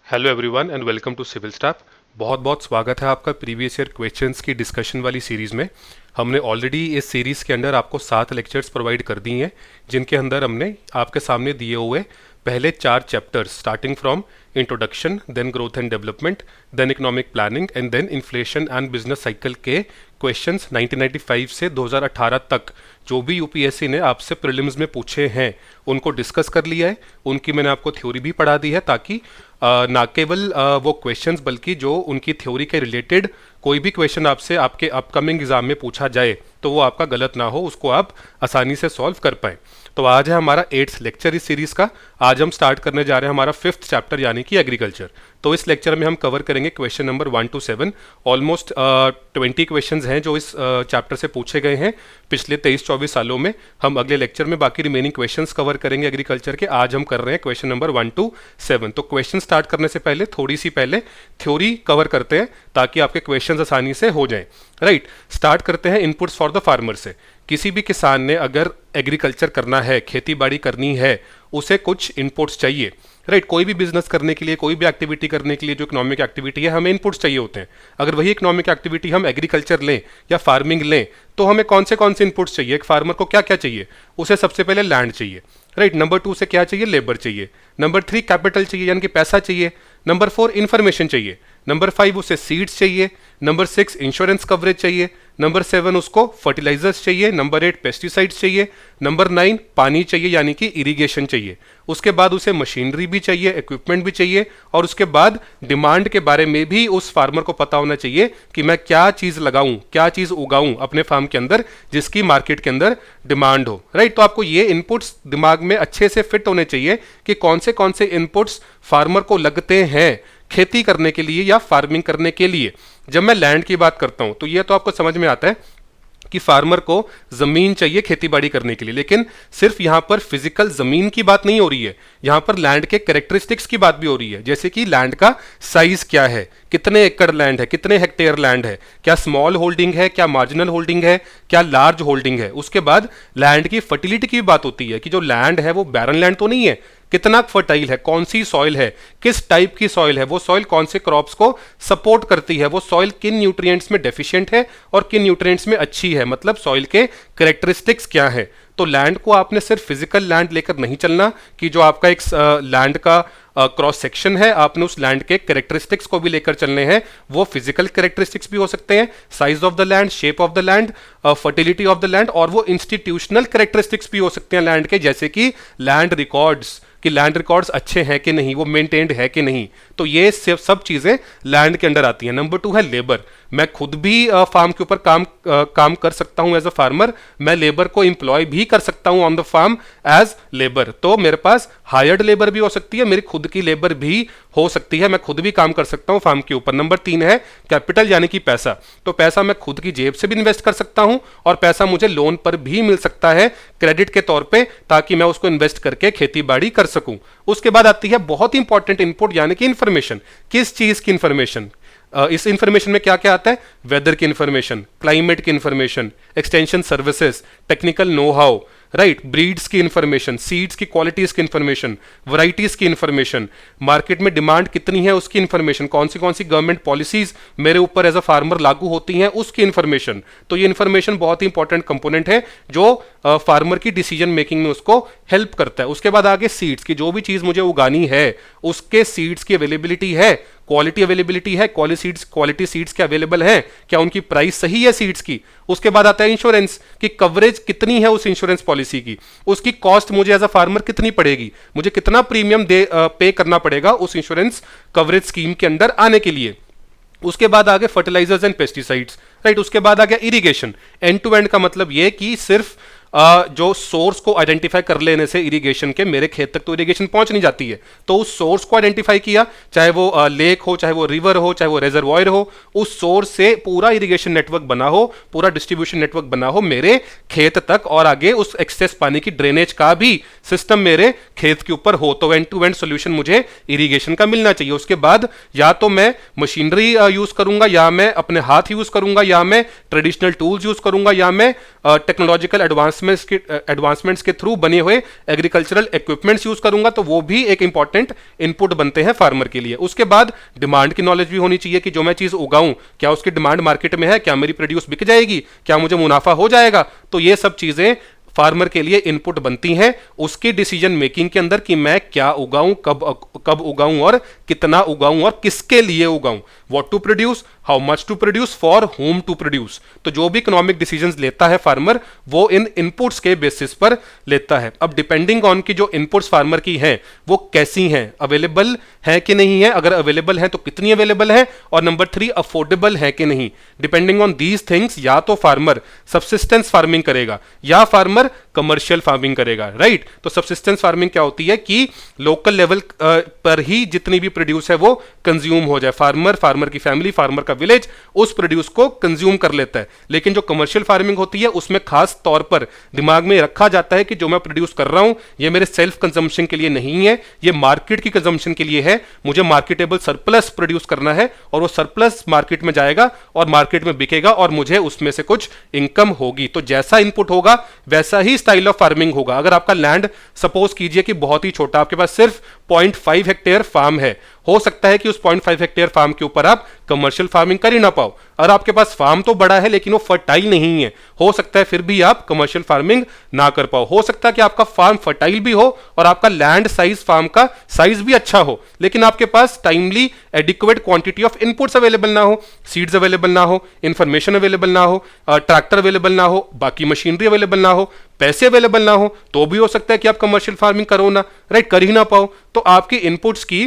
Hello everyone and welcome to civil staff. बहुत बहुत स्वागत है आपका प्रीवियस ईयर क्वेश्चंस की डिस्कशन वाली सीरीज़ में। हमने ऑलरेडी इस सीरीज़ के अंदर आपको 7 लेक्चर्स प्रोवाइड कर दी हैं, जिनके अंदर हमने आपके सामने दिए हुए पहले 4 chapters starting from introduction, then growth and development, then economic planning and then inflation and business cycle के क्वेश्चंस 1995 से 2018 तक जो भी यूपीएससी ने आपसे प्रीलिम्स में पूछे हैं उनको डिस्कस कर लिया है। उनकी मैंने आपको थ्योरी भी पढ़ा दी है, ताकि ना केवल वो क्वेश्चंस बल्कि जो उनकी थ्योरी के रिलेटेड कोई भी क्वेश्चन आपसे आपके अपकमिंग एग्जाम में पूछा जाए तो वो आपका गलत ना हो, उसको आप आसानी से सॉल्व कर पाएँ। तो आज है हमारा 8th लेक्चर इस सीरीज़ का। आज हम स्टार्ट करने जा रहे हैं हमारा 5th चैप्टर यानी कि एग्रीकल्चर। तो इस लेक्चर में हम कवर करेंगे question number 1 to 7। Almost 20 questions हैं जो इस चैप्टर से पूछे गए हैं पिछले 23-24 सालों में। हम अगले लेक्चर में बाकी रिमेनिंग क्वेश्चंस कवर करेंगे एग्रीकल्चर के। आज हम कर रहे हैं क्वेश्चन नंबर 1 to 7। तो क्वेश्चन स्टार्ट करने से पहले थोड़ी सी पहले थ्योरी कवर करते हैं ताकि आपके क्वेश्चंस आसानी से हो जाएं। राइट, स्टार्ट करते हैं इनपुट्स फॉर द फार्मर से। किसी भी किसान ने अगर एग्रीकल्चर करना है, खेती बाड़ी करनी है, उसे कुछ इनपुट्स चाहिए। राइट, कोई भी बिजनेस करने के लिए, कोई भी एक्टिविटी करने के लिए जो इकोनॉमिक एक्टिविटी है, हमें इनपुट्स चाहिए होते हैं। अगर वही इकोनॉमिक एक्टिविटी हम एग्रीकल्चर लें या फार्मिंग लें तो हमें कौन से इनपुट्स चाहिए, एक फार्मर को क्या क्या चाहिए। उसे सबसे पहले लैंड चाहिए। राइट, नंबर 2 से क्या चाहिए, लेबर चाहिए। नंबर 3 कैपिटल चाहिए यानी कि पैसा चाहिए। नंबर 4 इंफॉर्मेशन चाहिए। नंबर 5 उसे सीड्स चाहिए। नंबर 6 इंश्योरेंस कवरेज चाहिए। नंबर 7 उसको फर्टिलाइजर्स चाहिए। नंबर 8 पेस्टिसाइड्स चाहिए। नंबर 9 पानी चाहिए यानी कि इरिगेशन चाहिए। उसके बाद उसे मशीनरी भी चाहिए, इक्विपमेंट भी चाहिए, और उसके बाद डिमांड के बारे में भी उस फार्मर को पता होना चाहिए कि मैं क्या चीज़ लगाऊं, क्या चीज़ उगाऊं अपने फार्म के अंदर जिसकी मार्केट के अंदर डिमांड हो। राइट, तो आपको ये इनपुट्स दिमाग में अच्छे से फिट होने चाहिए कि कौन से इनपुट्स फार्मर को लगते हैं खेती करने के लिए या फार्मिंग करने के लिए। जब मैं लैंड की बात करता हूं तो ये तो आपको समझ में आता है कि फार्मर को जमीन चाहिए खेतीबाड़ी करने के लिए, लेकिन सिर्फ यहां पर फिजिकल जमीन की बात नहीं हो रही है, यहां पर लैंड के कैरेक्टरिस्टिक्स की बात भी हो रही है। जैसे कि लैंड का साइज क्या है, कितने एकड़ लैंड है, कितने हेक्टेयर लैंड है, क्या स्मॉल होल्डिंग है, क्या मार्जिनल होल्डिंग है, क्या लार्ज होल्डिंग है। उसके बाद लैंड की फर्टिलिटी की बात होती है कि जो लैंड है वो बैरन लैंड तो नहीं है, कितना फर्टाइल है, कौन सी सॉइल है, किस टाइप की सॉइल है, वो सॉइल कौन से क्रॉप्स को सपोर्ट करती है, वो सॉइल किन न्यूट्रिएंट्स में डेफिशिएंट है और किन न्यूट्रिएंट्स में अच्छी है, मतलब सॉइल के कैरेक्टरिस्टिक्स क्या है। तो लैंड को आपने सिर्फ फिजिकल लैंड लेकर नहीं चलना कि जो आपका एक लैंड का क्रॉस सेक्शन है, आपने उस लैंड के कैरेक्टरिस्टिक्स को भी लेकर चलने हैं। वो फिजिकल कैरेक्टरिस्टिक्स भी हो सकते हैं, size of the land, shape of the land, fertility of the land, और वो इंस्टीट्यूशनल कैरेक्टरिस्टिक्स भी हो सकते हैं लैंड के, जैसे कि लैंड रिकॉर्ड्स, कि लैंड रिकॉर्ड्स अच्छे हैं कि नहीं, वो मेंटेन्ड है कि नहीं। तो ये सब चीजें लैंड के अंडर आती हैं। नंबर 2 है लेबर। मैं खुद भी फार्म के ऊपर काम कर सकता हूं एज अ फार्मर, मैं लेबर को एम्प्लॉय भी कर सकता हूं on the farm as labour. तो मेरे पास हायर्ड लेबर भी हो सकती है, मेरी खुद की लेबर भी हो सकती है, मैं खुद भी काम कर सकता हूं फार्म के ऊपर। नंबर 3 है कैपिटल यानी कि पैसा। तो पैसा मैं खुद की जेब से भी इन्वेस्ट कर सकता हूं और पैसा मुझे लोन पर भी मिल सकता है क्रेडिट के तौर पे, ताकि मैं उसको इन्वेस्ट करके खेती बाड़ी कर सकूं। उसके बाद आती है बहुत इंपॉर्टेंट इनपुट यानी कि इंफॉर्मेशन। किस चीज की इंफॉर्मेशन? इस इंफॉर्मेशन में क्या क्या आता है? वेदर की इंफॉर्मेशन, क्लाइमेट की information, extension services, technical know how, right, breeds की इंफॉर्मेशन, सीड्स की क्वालिटीज की इंफॉर्मेशन, वैरायटीज की इंफॉर्मेशन, मार्केट में डिमांड कितनी है उसकी इंफॉर्मेशन, कौन सी गवर्नमेंट पॉलिसीज मेरे ऊपर एज अ फार्मर लागू होती हैं उसकी इंफॉर्मेशन। तो ये इंफॉर्मेशन बहुत ही इंपॉर्टेंट कंपोनेंट है जो फार्मर की डिसीजन मेकिंग में उसको हेल्प करता है। उसके बाद आगे सीड्स की, जो भी चीज मुझे उगानी है उसके सीड्स की अवेलेबिलिटी है, क्वालिटी अवेलेबिलिटी है, क्वालिटी सीड्स के अवेलेबल हैं, क्या उनकी प्राइस सही है सीड्स की। उसके बाद आता है इंश्योरेंस की कवरेज कितनी है उस इंश्योरेंस पॉलिसी की, उसकी कॉस्ट मुझे एज अ फार्मर कितनी पड़ेगी, मुझे कितना प्रीमियम पे करना पड़ेगा उस इंश्योरेंस कवरेज स्कीम के अंदर आने के लिए। उसके बाद आगे फर्टिलाइजर्स एंड पेस्टिसाइड्स। राइट, उसके बाद आ गया इरिगेशन। एंड टू एंड का मतलब यह कि सिर्फ जो सोर्स को आइडेंटिफाई कर लेने से इरिगेशन के मेरे खेत तक तो इरिगेशन पहुंच नहीं जाती है, तो उस सोर्स को आइडेंटिफाई किया, चाहे वो लेक हो, चाहे वो रिवर हो, चाहे वो रेजरवॉयर हो, उस सोर्स से पूरा इरिगेशन नेटवर्क बना हो, पूरा डिस्ट्रीब्यूशन नेटवर्क बना हो मेरे खेत तक, और आगे उस एक्सेस पानी की ड्रेनेज का भी सिस्टम मेरे खेत के ऊपर हो। तो एंड टू एंड सोल्यूशन मुझे इरिगेशन का मिलना चाहिए। उसके बाद या तो मैं मशीनरी यूज करूंगा, या मैं अपने हाथ यूज करूंगा, या मैं ट्रेडिशनल टूल्स यूज करूंगा, या मैं टेक्नोलॉजिकल एडवांस एडवांसमेंट्स के थ्रू बने हुए एग्रीकल्चरल इक्विपमेंट्स यूज करूंगा, तो वो भी एक इंपॉर्टेंट इनपुट बनते हैं फार्मर के लिए। उसके बाद डिमांड की नॉलेज भी होनी चाहिए कि जो मैं चीज उगाऊं क्या उसकी डिमांड मार्केट में है, क्या मेरी प्रोड्यूस बिक जाएगी, क्या मुझे मुनाफा हो जाएगा। तो ये सब चीजें फार्मर के लिए इनपुट बनती हैं उसकी डिसीजन मेकिंग के अंदर कि मैं क्या उगाऊं, कब उगाऊं और कितना उगाऊं और किसके लिए उगाऊं, what to produce, how much to produce, for whom to produce. तो जो भी इकोनॉमिक डिसीजंस लेता है फार्मर वो इन इनपुट्स के बेसिस पर लेता है। अब डिपेंडिंग ऑन की जो इनपुट्स फार्मर की हैं वो कैसी हैं, अवेलेबल है कि नहीं है, अगर अवेलेबल है तो कितनी अवेलेबल है, और नंबर 3 अफोर्डेबल है कि नहीं। डिपेंडिंग ऑन दीज थिंग्स या तो फार्मर सब्सिस्टेंस फार्मिंग करेगा या फार्मर कमर्शियल फार्मिंग करेगा, राइट। तो सब्सिस्टेंस फार्मिंग क्या होती है कि लोकल लेवल पर ही जितनी भी प्रोड्यूस है वो कंज्यूम हो जाए, फार्मर की फैमिली, फार्मर का विलेज उस प्रोड्यूस को कंज्यूम कर लेता है। लेकिन जो कमर्शियल फार्मिंग होती है उसमें खास तौर पर दिमाग में रखा जाता है कि जो मैं प्रोड्यूस कर रहा हूं ये मेरे सेल्फ कंजम्पशन के लिए नहीं है, ये मार्केट की कंजम्पशन के लिए है। मुझे मार्केटेबल सरप्लस प्रोड्यूस करना है और वो सरप्लस मार्केट में जाएगा और मार्केट में बिकेगा और मुझे उसमें से कुछ इनकम होगी। तो जैसा इनपुट होगा वैसा ही स्टाइल ऑफ फार्मिंग होगा। अगर आपका लैंड सपोज कीजिए कि बहुत ही छोटा, आपके पास सिर्फ 0.5 हेक्टेयर फार्म है, हो सकता है कि उस 0.5 हेक्टेयर फार्म के ऊपर आप कमर्शियल फार्मिंग कर ही ना पाओ। और आपके पास फार्म तो बड़ा है लेकिन वो फर्टाइल नहीं है, हो सकता है फिर भी आप कमर्शियल फार्मिंग ना कर पाओ। हो सकता है कि आपका फार्म फर्टाइल भी हो और आपका लैंड साइज, फार्म का साइज भी अच्छा हो, लेकिन आपके पास timely adequate quantity of inputs available ना हो, सीड्स अवेलेबल ना हो, इंफॉर्मेशन अवेलेबल ना हो, ट्रैक्टर अवेलेबल ना हो, बाकी मशीनरी अवेलेबल ना हो, पैसे अवेलेबल ना हो, तो भी हो सकता है कि आप कमर्शियल फार्मिंग करो ना, राइट, कर ही ना पाओ। तो आपकी इनपुट्स की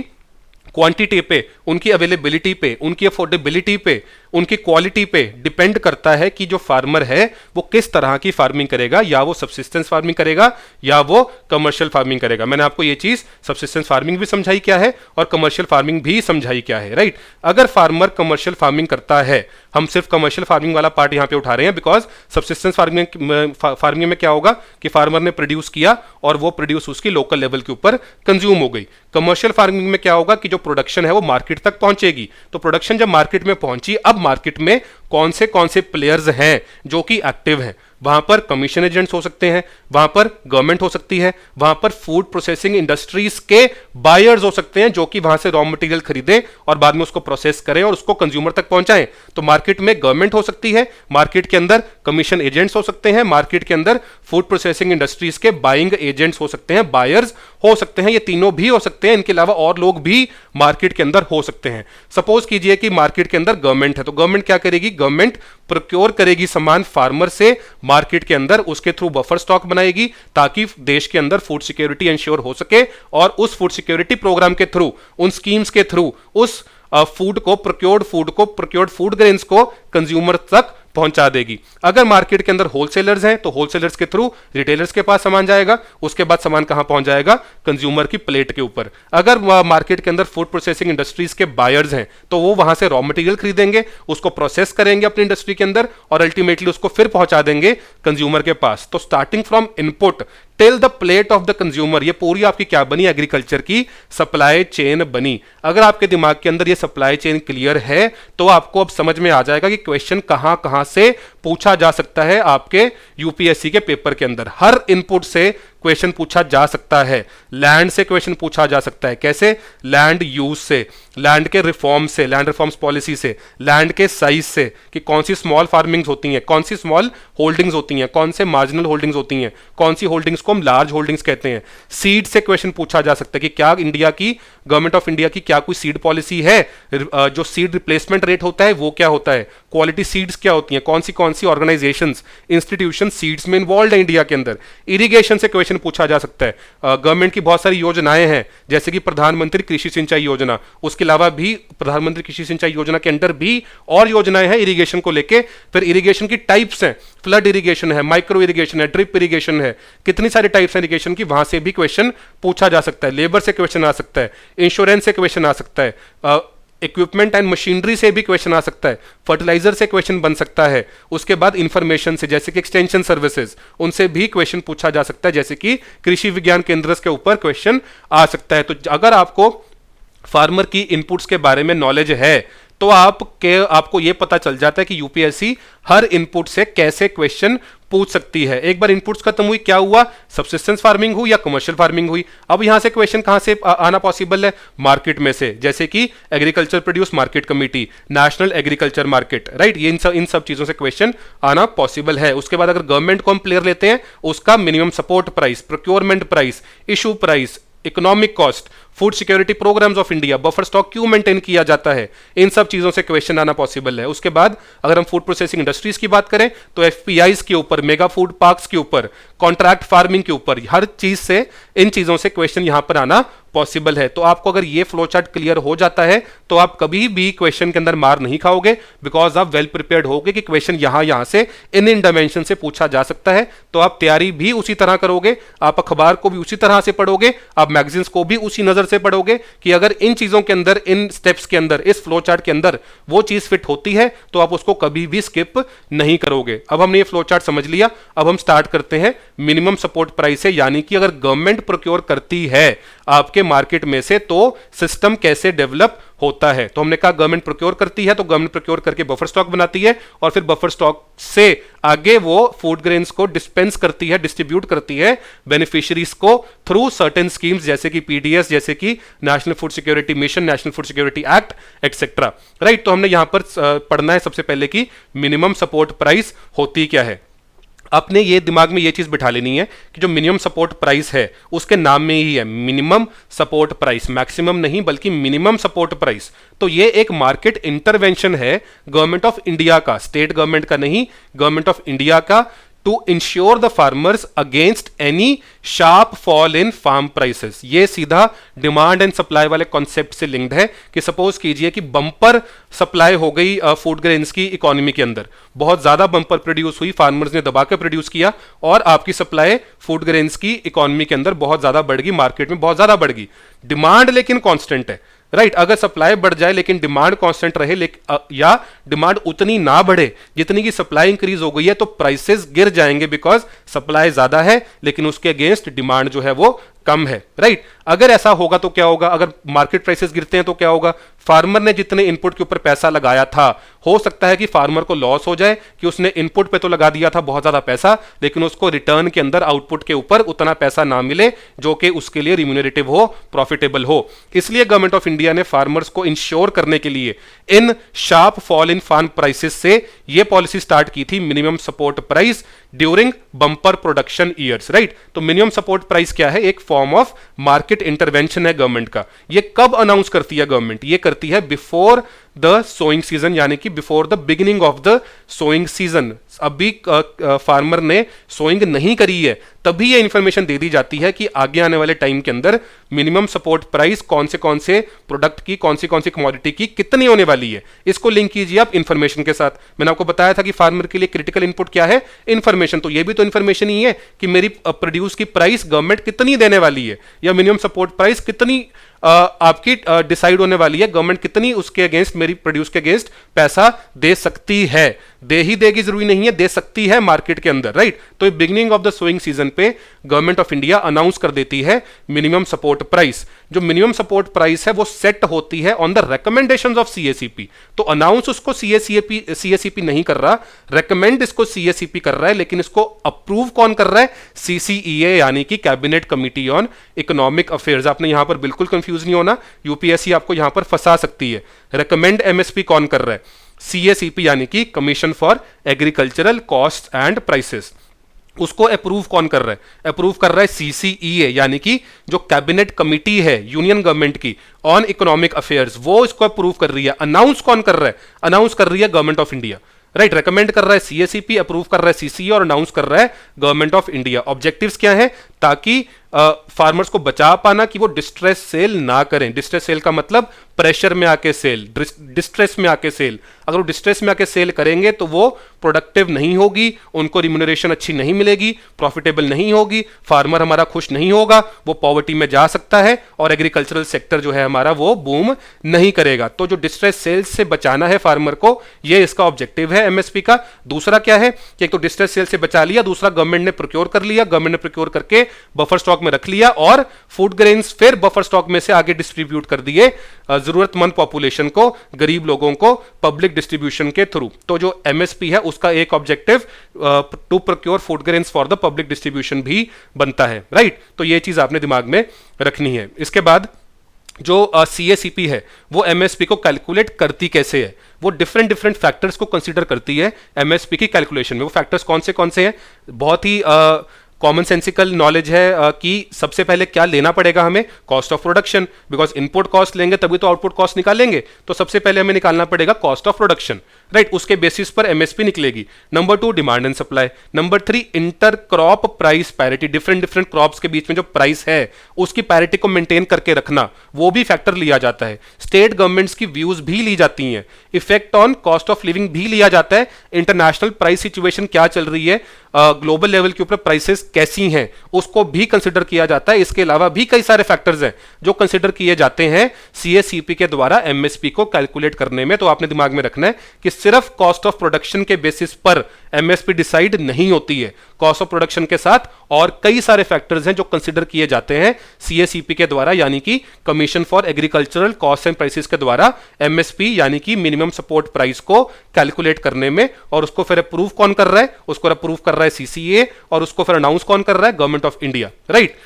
क्वांटिटी पे, उनकी अवेलेबिलिटी पे, उनकी अफोर्डेबिलिटी पे, उनकी क्वालिटी पे डिपेंड करता है कि जो फार्मर है वो किस तरह की फार्मिंग करेगा, या वो सब्सिस्टेंस फार्मिंग करेगा या वो कमर्शियल फार्मिंग करेगा। मैंने आपको ये चीज सब्सिस्टेंस फार्मिंग भी समझाई क्या है और कमर्शियल फार्मिंग भी समझाई क्या है, राइट। अगर फार्मर कमर्शियल फार्मिंग करता है, हम सिर्फ कमर्शियल फार्मिंग वाला पार्ट यहां पे उठा रहे हैं बिकॉज सब्सिस्टेंस फार्मिंग में क्या होगा कि फार्मर ने प्रोड्यूस किया और वो प्रोड्यूस उसकी लोकल लेवल के ऊपर कंज्यूम हो गई। कमर्शियल फार्मिंग में क्या होगा कि जो प्रोडक्शन है वो मार्केट तक पहुंचेगी। तो प्रोडक्शन जब मार्केट में पहुंची, अब मार्केट में कौन से प्लेयर्स हैं जो कि एक्टिव हैं, वहां पर कमीशन एजेंट्स हो सकते हैं, वहां पर गवर्नमेंट हो सकती है, वहां पर फूड प्रोसेसिंग इंडस्ट्रीज के बायर्स हो सकते हैं जो कि वहां से रॉ मटेरियल खरीदें और बाद में उसको प्रोसेस करें और उसको कंज्यूमर तक पहुंचाएं। तो मार्केट में गवर्नमेंट हो सकती है, मार्केट के अंदर कमीशन एजेंट्स हो सकते हैं, मार्केट के अंदर फूड प्रोसेसिंग इंडस्ट्रीज के बाइंग एजेंट्स हो सकते हैं, बायर्स हो सकते हैं, ये तीनों भी हो सकते हैं। इनके अलावा और लोग भी मार्केट के अंदर हो सकते हैं। सपोज कीजिए कि मार्केट के अंदर गवर्नमेंट है, तो गवर्नमेंट क्या करेगी, गवर्नमेंट प्रोक्योर करेगी सामान फार्मर से मार्केट के अंदर, उसके थ्रू बफर स्टॉक बनाएगी ताकि देश के अंदर फूड सिक्योरिटी इंश्योर हो सके और उस फूड सिक्योरिटी प्रोग्राम के थ्रू, उन स्कीम्स के थ्रू उस प्रोक्योर्ड फूड ग्रेन्स को कंज्यूमर तक पहुंचा देगी। अगर मार्केट के अंदर होलसेलर्स हैं तो होलसेलर्स के थ्रू रिटेलर्स के पास सामान जाएगा, उसके बाद सामान कहां पहुंच जाएगा, कंज्यूमर की प्लेट के ऊपर। अगर मार्केट के अंदर फूड प्रोसेसिंग इंडस्ट्रीज के बायर्स हैं तो वो वहां से रॉ मटेरियल खरीदेंगे, उसको प्रोसेस करेंगे अपनी इंडस्ट्री के अंदर और अल्टीमेटली उसको फिर पहुंचा देंगे कंज्यूमर के पास। तो starting from input till the plate of the consumer, ये पूरी आपकी क्या बनी, एग्रीकल्चर की सप्लाई चेन बनी। अगर आपके दिमाग के अंदर ये सप्लाई चेन क्लियर है तो आपको अब समझ में आ जाएगा कि क्वेश्चन कहां कहां से पूछा जा सकता है आपके यूपीएससी के पेपर के अंदर। हर इनपुट से क्वेश्चन पूछा जा सकता है। लैंड से क्वेश्चन पूछा जा सकता है, कैसे, लैंड यूज से, लैंड के रिफॉर्म से, लैंड रिफॉर्म्स पॉलिसी से, लैंड के साइज से कि कौन सी स्मॉल फार्मिंग्स होती हैं, कौन सी स्मॉल होल्डिंग्स होती हैं, कौन से मार्जिनल होल्डिंग्स होती हैं, कौन सी होल्डिंग्स को हम लार्ज होल्डिंग्स कहते हैं। सीड से क्वेश्चन पूछा जा सकता है कि क्या इंडिया की, गवर्नमेंट ऑफ इंडिया की क्या कोई सीड पॉलिसी है, जो सीड रिप्लेसमेंट रेट होता है वो क्या होता है, क्वालिटी सीड्स क्या होती हैं, कौन सी ऑर्गेनाइजेशंस, इंस्टीट्यूशन सीड्स में इन्वॉल्व है इंडिया के अंदर। इरिगेशन से क्वेश्चन पूछा जा सकता है। गवर्नमेंट की बहुत सारी योजनाएं हैं जैसे कि प्रधानमंत्री कृषि सिंचाई योजना, उसके अलावा भी प्रधानमंत्री कृषि सिंचाई योजना के अंदर भी और योजनाएं हैं इरिगेशन को लेके। फिर इरिगेशन की टाइप्स हैं, फ्लड इरिगेशन है, माइक्रो इरिगेशन है, ड्रिप इरिगेशन है, कितनी सारी टाइप्स हैं इरिगेशन की, वहां से भी क्वेश्चन पूछा जा सकता है। लेबर से क्वेश्चन आ सकता है, इंश्योरेंस से क्वेश्चन आ सकता है, इक्विपमेंट एंड मशीनरी से भी क्वेश्चन आ सकता है, फर्टिलाइजर से क्वेश्चन बन सकता है, उसके बाद इंफॉर्मेशन से जैसे कि एक्सटेंशन सर्विसेज, उनसे भी क्वेश्चन पूछा जा सकता है, जैसे कि कृषि विज्ञान केंद्र के ऊपर क्वेश्चन आ सकता है। तो अगर आपको फार्मर की इनपुट्स के बारे में नॉलेज है तो आपको यह पता चल जाता है कि यूपीएससी हर इनपुट से कैसे क्वेश्चन पूछ सकती है। एक बार इनपुट्स खत्म हुई, क्या हुआ, सब्सिस्टेंस फार्मिंग हुई या कमर्शियल फार्मिंग हुई। अब यहां से क्वेश्चन कहां से आना पॉसिबल है, मार्केट में से, जैसे कि agriculture produce market committee, national agriculture market, right. ये इन सब चीजों से क्वेश्चन आना पॉसिबल है। उसके बाद अगर गवर्नमेंट को हम प्लेयर लेते हैं, उसका minimum support price, procurement price, issue price, economic cost, food security programmes of India, buffer stock क्यों मेंटेन किया जाता है, इन सब चीजों से क्वेश्चन आना पॉसिबल है। उसके बाद अगर हम फूड प्रोसेसिंग इंडस्ट्रीज की बात करें तो एफपीआईज के ऊपर, मेगा फूड पार्क्स के ऊपर, कॉन्ट्रैक्ट फार्मिंग के ऊपर, हर चीज से, इन चीजों से क्वेश्चन यहां पर आना पॉसिबल है। तो आपको अगर ये फ्लो चार्ट क्लियर हो जाता है तो आप कभी भी क्वेश्चन के अंदर मार नहीं खाओगे, बिकॉज आप वेल प्रिपेयर्ड होगे कि क्वेश्चन यहां से इन डायमेंशन से पूछा जा सकता है। तो आप तैयारी भी उसी तरह करोगे, आप अखबार को भी उसी तरह से पढ़ोगे, आप मैगजीन्स को भी उसी नजर से पढ़ोगे कि अगर इन चीजों के अंदर, इन स्टेप्स के अंदर, इस फ्लो चार्ट के अंदर वो चीज फिट होती है तो आप उसको कभी भी स्किप नहीं करोगे। अब हमने ये फ्लो चार्ट समझ लिया, अब हम स्टार्ट करते हैं मिनिमम सपोर्ट प्राइस से, यानी कि अगर गवर्नमेंट प्रोक्योर करती है आपके मार्केट में से तो सिस्टम कैसे डेवलप होता है। तो हमने कहा गवर्नमेंट प्रोक्योर करती है, तो गवर्नमेंट प्रोक्योर करके बफर स्टॉक बनाती है और फिर बफर स्टॉक से आगे वो फूड ग्रेन्स को डिस्पेंस करती है, डिस्ट्रीब्यूट करती है बेनिफिशियरीज को थ्रू सर्टेन स्कीम्स, जैसे कि पीडीएस, जैसे कि national food security mission, national food security act, etcetera, right. तो हमने यहां पर पढ़ना है सबसे पहले कि मिनिमम सपोर्ट प्राइस होती क्या है। आपने ये दिमाग में ये चीज बिठा लेनी है कि जो मिनिमम सपोर्ट प्राइस है उसके नाम में ही है मिनिमम सपोर्ट प्राइस, मैक्सिमम नहीं बल्कि मिनिमम सपोर्ट प्राइस। तो ये एक मार्केट इंटरवेंशन है गवर्नमेंट ऑफ इंडिया का, स्टेट गवर्नमेंट का नहीं, गवर्नमेंट ऑफ इंडिया का, to ensure the farmers against any sharp fall in farm prices. ये सीधा डिमांड एंड सप्लाई वाले कॉन्सेप्ट से लिंक्ड है कि सपोज कीजिए कि बम्पर सप्लाई हो गई फूड ग्रेन्स की इकोनॉमी के अंदर, बहुत ज्यादा बम्पर प्रोड्यूस हुई, फार्मर्स ने दबा के प्रोड्यूस किया और आपकी सप्लाई फूड ग्रेन्स की इकोनॉमी के अंदर बहुत ज्यादा बढ़ गई, मार्केट में बहुत ज्यादा बढ़ गई, डिमांड लेकिन कांस्टेंट है, राइट। अगर सप्लाई बढ़ जाए लेकिन डिमांड कांस्टेंट रहे, या डिमांड उतनी ना बढ़े जितनी की सप्लाई इंक्रीज हो गई है, तो प्राइसेस गिर जाएंगे, बिकॉज सप्लाई ज्यादा है लेकिन उसके अगेंस्ट डिमांड जो है वो कम है, राइट। अगर ऐसा होगा तो क्या होगा, अगर मार्केट प्राइसेस गिरते हैं तो क्या होगा, फार्मर ने जितने इनपुट के ऊपर पैसा लगाया था, हो सकता है कि फार्मर को लॉस हो जाए कि उसने इनपुट पे तो लगा दिया था बहुत ज्यादा पैसा, लेकिन उसको रिटर्न के अंदर आउटपुट के ऊपर उतना पैसा ना मिले जो कि उसके लिए रिम्यूनरेटिव हो, प्रॉफिटेबल हो। इसलिए गवर्नमेंट ऑफ इंडिया ने फार्मर्स को इंश्योर करने के लिए in sharp fall in farm prices से यह पॉलिसी स्टार्ट की थी, minimum support price during bumper production years, right. तो मिनिमम सपोर्ट प्राइस क्या है, एक फॉर्म ऑफ मार्केट इंटरवेंशन है गवर्नमेंट का। ये कब अनाउंस करती है गवर्नमेंट, ये करती है बिफोर द सोइंग सीजन, यानी कि before the beginning of the sowing season. अभी फार्मर ने सोइंग नहीं करी है तभी ये इंफॉर्मेशन दे दी जाती है कि आगे आने वाले टाइम के अंदर मिनिमम सपोर्ट प्राइस कौन से प्रोडक्ट की, कौन सी कमोडिटी की कितनी होने वाली है। इसको लिंक कीजिए आप इंफॉर्मेशन के साथ। मैंने आपको बताया था कि फार्मर के लिए क्रिटिकल इनपुट क्या है, इंफॉर्मेशन। तो ये भी तो इंफॉर्मेशन ही है कि मेरी प्रोड्यूस की प्राइस गवर्नमेंट कितनी देने वाली है, या मिनिमम सपोर्ट प्राइस कितनी आपकी डिसाइड होने वाली है, गवर्नमेंट कितनी उसके अगेंस्ट, मेरी प्रोड्यूस के अगेंस्ट पैसा दे सकती है। दे ही देगी जरूरी नहीं है, दे सकती है मार्केट के अंदर, राइट। तो beginning of the sowing season पे गवर्नमेंट ऑफ इंडिया अनाउंस कर देती है मिनिमम सपोर्ट प्राइस। जो मिनिमम सपोर्ट प्राइस है वो सेट होती है on the recommendations of CACP. तो अनाउंस उसको सीएसीपी नहीं कर रहा, रेकमेंड इसको सीएसीपी कर रहा है, लेकिन इसको अप्रूव कौन कर रहा है, सीसीईए, यानी कि cabinet committee on economic affairs. आपने यहां पर बिल्कुल कंफ्यूज नहीं होना, यूपीएससी आपको यहां पर फंसा सकती है। रेकमेंड एमएसपी कौन कर रहा है, सीएसीपी, यानी कि commission for agricultural cost and prices. उसको अप्रूव कौन कर रहा है, अप्रूव कर रहा है सीसीईए, यानी कि जो कैबिनेट कमिटी है यूनियन गवर्नमेंट की ऑन इकोनॉमिक अफेयर्स, वो इसको अप्रूव कर रही है। अनाउंस कौन कर रहा है, अनाउंस कर रही है government of India, right. Recommend कर रहा है सीएसीपी, अप्रूव कर रहा है सीसीई और अनाउंस कर रहा है गवर्नमेंट ऑफ इंडिया। ऑब्जेक्टिव्स क्या है, ताकि फार्मर्स को बचा पाना कि वो डिस्ट्रेस सेल ना करें। डिस्ट्रेस सेल का मतलब प्रेशर में आके सेल, डिस्ट्रेस में आके सेल। अगर वो डिस्ट्रेस में आके सेल करेंगे तो वो प्रोडक्टिव नहीं होगी, उनको रिम्यूनरेशन अच्छी नहीं मिलेगी, प्रॉफिटेबल नहीं होगी, फार्मर हमारा खुश नहीं होगा, वो पॉवर्टी में जा सकता है और एग्रीकल्चरल सेक्टर जो है हमारा वो बूम नहीं करेगा। तो जो डिस्ट्रेस सेल्स से बचाना है फार्मर को, ये इसका ऑब्जेक्टिव है एमएसपी का। दूसरा क्या है कि एक तो डिस्ट्रेस सेल से बचा लिया, दूसरा गवर्नमेंट ने प्रोक्योर कर लिया, गवर्नमेंट ने प्रोक्योर करके बफर स्टॉक में रख लिया और फूड ग्रेन्स फिर बफर स्टॉक में से आगे डिस्ट्रीब्यूट कर दिए जरूरतमंद पॉपुलेशन को, गरीब लोगों को पब्लिक डिस्ट्रीब्यूशन के थ्रू। तो जो एमएसपी है उसका एक objective to procure food grains for the public distribution भी बनता है, राइट। तो ये चीज आपने दिमाग में रखनी है। इसके बाद जो CACP है वो एमएसपी को कैलकुलेट करती कैसे है, वो डिफरेंट फैक्टर्स को कंसीडर करती है एमएसपी की कैलकुलेशन में। वो फैक्टर्स कौन से हैं, बहुत ही कॉमन सेंसिकल नॉलेज है कि सबसे पहले क्या लेना पड़ेगा हमें, cost of production, because input cost लेंगे तभी तो आउटपुट कॉस्ट निकालेंगे, तो सबसे पहले हमें निकालना पड़ेगा कॉस्ट ऑफ प्रोडक्शन, राइट। उसके बेसिस पर एमएसपी निकलेगी। Number 2 demand and supply. Number 3 inter crop price parity, different crops के बीच में जो प्राइस है उसकी पैरिटी को मेंटेन करके रखना, वो भी फैक्टर लिया जाता है। स्टेट गवर्नमेंट्स की व्यूज भी ली जाती हैं, effect on cost of living भी लिया जाता है, इंटरनेशनल प्राइस सिचुएशन क्या चल रही है, ग्लोबल लेवल के ऊपर प्राइसेस कैसी हैं उसको भी कंसिडर किया जाता है। इसके अलावा भी कई सारे फैक्टर्स हैं जो कंसिडर किए जाते हैं CACP के द्वारा एमएसपी को कैलकुलेट करने में। तो आपने दिमाग में रखना है कि सिर्फ कॉस्ट ऑफ प्रोडक्शन के बेसिस पर एमएसपी डिसाइड नहीं होती है, कॉस्ट ऑफ प्रोडक्शन के साथ और कई सारे फैक्टर्स हैं जो कंसिडर किए जाते हैं CACP के द्वारा, यानी कि commission for agricultural cost and prices के द्वारा एमएसपी यानी कि मिनिमम सपोर्ट प्राइस को कैलकुलेट करने में। और उसको फिर अप्रूव कौन कर रहा है, उसको अप्रूव कर रहा है CCA, और उसको फिर अनाउंस कौन कर रहा है, गवर्नमेंट ऑफ इंडिया, राइट।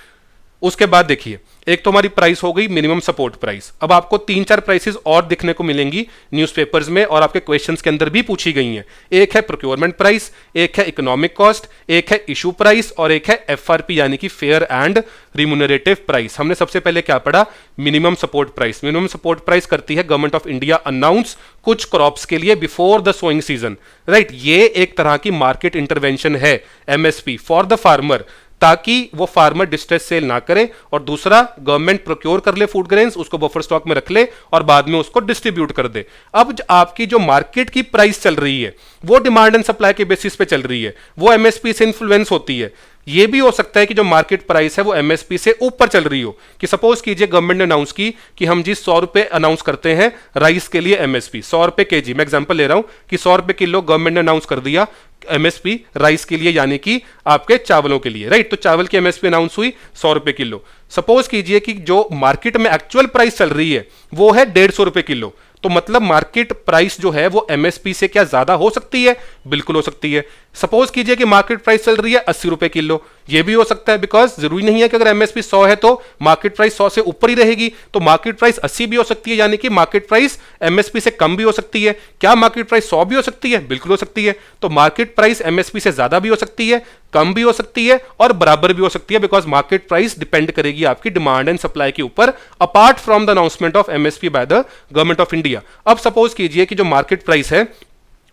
उसके बाद देखिए, एक तो हमारी प्राइस हो गई मिनिमम सपोर्ट प्राइस। अब आपको 3-4 प्राइसेस और दिखने को मिलेंगी न्यूज़पेपर्स में और आपके क्वेश्चंस के अंदर भी पूछी गई हैं। एक है प्रोक्योरमेंट प्राइस, एक है इकोनॉमिक कॉस्ट, एक है इशू प्राइस और एक है FRP यानी कि फेयर एंड रिम्यूनरेटिव प्राइस। हमने सबसे पहले क्या पढ़ा, minimum support price. Minimum support price करती है गवर्नमेंट ऑफ इंडिया अनाउंस कुछ क्रॉप्स के लिए before the sowing season, right. ये एक तरह की मार्केट इंटरवेंशन है एमएसपी फॉर द फार्मर, ताकि वो फार्मर डिस्ट्रेस सेल ना करे, और दूसरा गवर्नमेंट प्रोक्योर कर ले फूड ग्रेन्स, उसको बफर स्टॉक में रख ले और बाद में उसको डिस्ट्रीब्यूट कर दे। अब आपकी जो मार्केट की प्राइस चल रही है वो डिमांड एंड सप्लाई के बेसिस पे चल रही है, वो एमएसपी से इन्फ्लुएंस होती है। ये भी हो सकता है कि जो मार्केट प्राइस है वो एमएसपी से ऊपर चल रही हो, कि सपोज कीजिए गवर्नमेंट ने अनाउंस की कि हम जी 100 रुपए अनाउंस करते हैं राइस के लिए एमएसपी, 100 रुपए केजी, मैं एग्जांपल ले रहा हूं कि 100 रुपए किलो गवर्नमेंट ने अनाउंस कर दिया एमएसपी राइस के लिए, यानी कि आपके चावलों के लिए, राइट। तो चावल की एमएसपी अनाउंस हुई 100 रुपए किलो। सपोज कीजिए कि जो मार्केट में एक्चुअल प्राइस चल रही है वो है 150 रुपए किलो, तो मतलब मार्केट प्राइस जो है वो एमएसपी से क्या ज्यादा हो सकती है, बिल्कुल हो सकती है। सपोज कीजिए कि मार्केट प्राइस चल रही है 80 रुपए किलो, ये भी हो सकता है, बिकॉज जरूरी नहीं है कि अगर एमएसपी 100 है तो मार्केट प्राइस 100 से ऊपर ही रहेगी, तो मार्केट प्राइस 80 भी हो सकती है, यानी कि मार्केट प्राइस एमएसपी से कम भी हो सकती है। क्या मार्केट प्राइस 100 भी हो सकती है, बिल्कुल हो सकती है। तो मार्केट प्राइस एमएसपी से ज्यादा भी हो सकती है, कम भी हो सकती है और बराबर भी हो सकती है, बिकॉज मार्केट प्राइस डिपेंड करेगी आपकी डिमांड एंड सप्लाई के ऊपर, apart from the announcement of MSP by the government of India. अब सपोज कीजिए कि जो मार्केट प्राइस है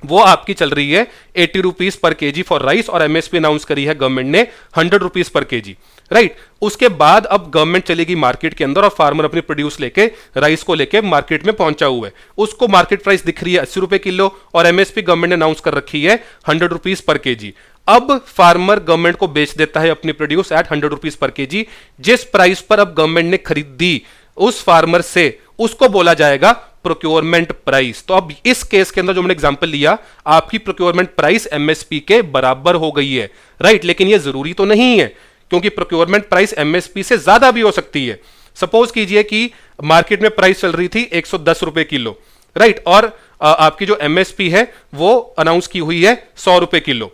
वो आपकी चल रही है 80 rupees per KG for rice और एमएसपी अनाउंस करी है गवर्नमेंट ने 100 रुपीज पर केजी, राइट। उसके बाद अब गवर्नमेंट चलेगी मार्केट के अंदर और फार्मर अपनी प्रोड्यूस लेके राइस को लेके मार्केट में पहुंचा हुआ है, उसको मार्केट प्राइस दिख रही है 80 रुपए किलो और एमएसपी गवर्नमेंट ने अनाउंस कर रखी है 100 रुपीज पर केजी। अब फार्मर गवर्नमेंट को बेच देता है अपनी produce at 100 rupees per KG. जिस प्राइस पर अब गवर्नमेंट ने खरीदी उस फार्मर से, उसको बोला जाएगा प्रोक्योरमेंट प्राइस। तो अब इस केस के अंदर जो मैंने एग्जांपल लिया, आपकी प्रोक्योरमेंट प्राइस एमएसपी के बराबर हो गई है, राइट। लेकिन ये जरूरी तो नहीं है, क्योंकि प्रोक्योरमेंट प्राइस एमएसपी से ज्यादा भी हो सकती है। सपोज कीजिए कि मार्केट में प्राइस चल रही थी 110 रुपए किलो, राइट, और आपकी जो एमएसपी है वो अनाउंस की हुई है 100 रुपए किलो,